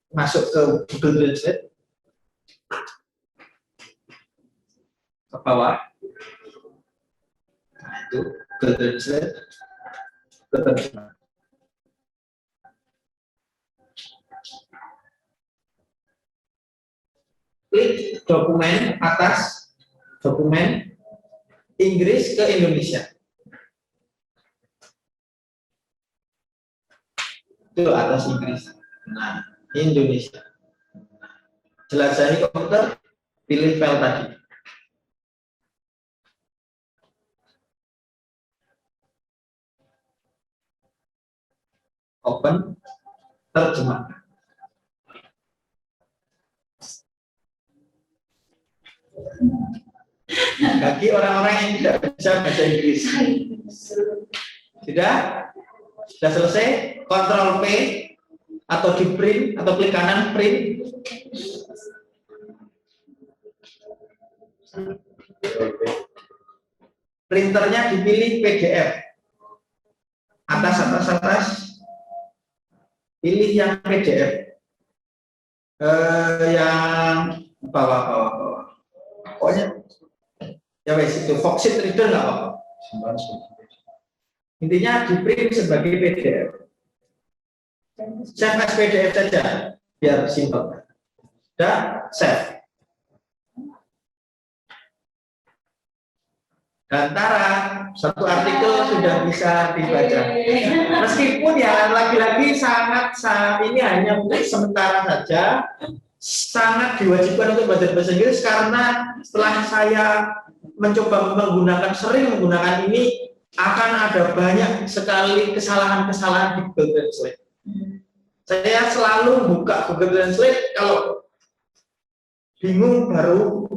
Speaker 1: masuk ke Google Translate ke bawah. Nah, itu Google Translate keterjemahan. Klik dokumen atas, dokumen Inggris ke Indonesia. Itu atas Inggris. Nah, Indonesia. Jelajahi komputer, pilih file tadi. Open, terjemahkan. Bagi orang-orang yang tidak bisa bahasa Inggris. Sudah selesai? Ctrl P atau di print atau klik kanan print. Printernya dipilih PDF. Atas. Pilih yang PDF. Yang bawah. Pokoknya ya wes itu Foxit Reader nggak apa-apa. Intinya di print sebagai PDF. Save as PDF saja biar simpel. Dan save. Antara satu artikel sudah bisa dibaca. Meskipun ya lagi-lagi sangat ini hanya untuk sementara saja, sangat diwajibkan untuk belajar bahasa Inggris karena setelah saya mencoba sering menggunakan ini akan ada banyak sekali kesalahan-kesalahan di Google Translate. Saya selalu buka Google Translate kalau bingung baru.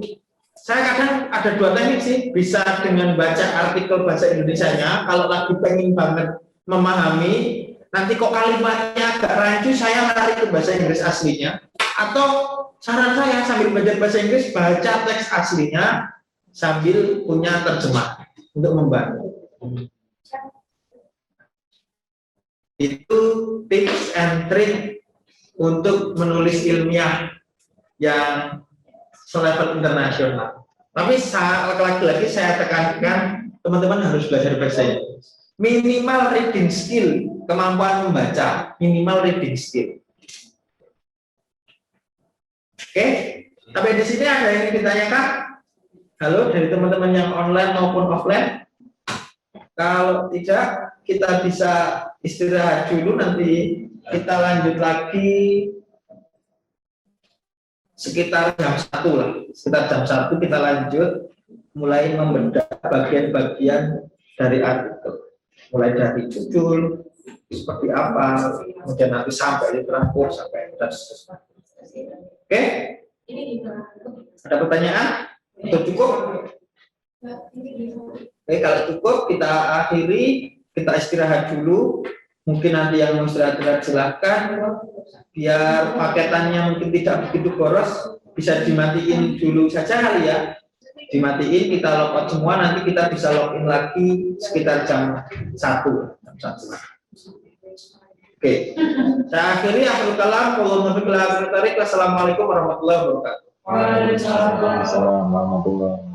Speaker 1: Saya kadang ada dua teknik sih, bisa dengan baca artikel bahasa Indonesianya, kalau lagi pengen banget memahami, nanti kok kalimatnya agak rancu, saya lari ke bahasa Inggris aslinya, atau saran saya sambil belajar bahasa Inggris, baca teks aslinya, sambil punya terjemah untuk membantu. Itu tips and trick untuk menulis ilmiah yang selevel internasional. Tapi lagi-lagi saya tekankan teman-teman harus belajar bahasa Inggris. Minimal reading skill, kemampuan membaca, minimal reading skill. Oke, sampai di sini ada yang ditanyakan? Halo dari teman-teman yang online maupun offline. Kalau tidak, kita bisa istirahat dulu, nanti kita lanjut lagi sekitar jam 1 lah. Sekitar jam 1 kita lanjut mulai membedah bagian-bagian dari artikel. Mulai dari judul, seperti apa, kemudian nanti sampai literatur, sampai dan seterusnya. Oke? Ada pertanyaan? Itu cukup? Oke, kalau cukup kita akhiri, kita istirahat dulu. Mungkin nanti yang mau istirahat silahkan. Biar paketannya mungkin tidak begitu boros, bisa dimatiin dulu saja kali ya. Dimatiin, kita logout semua, nanti kita bisa login lagi sekitar jam 1. Oke, saya akhiri. Assalamualaikum warahmatullahi wabarakatuh.
Speaker 2: Waalaikumsalam warahmatullahi wabarakatuh.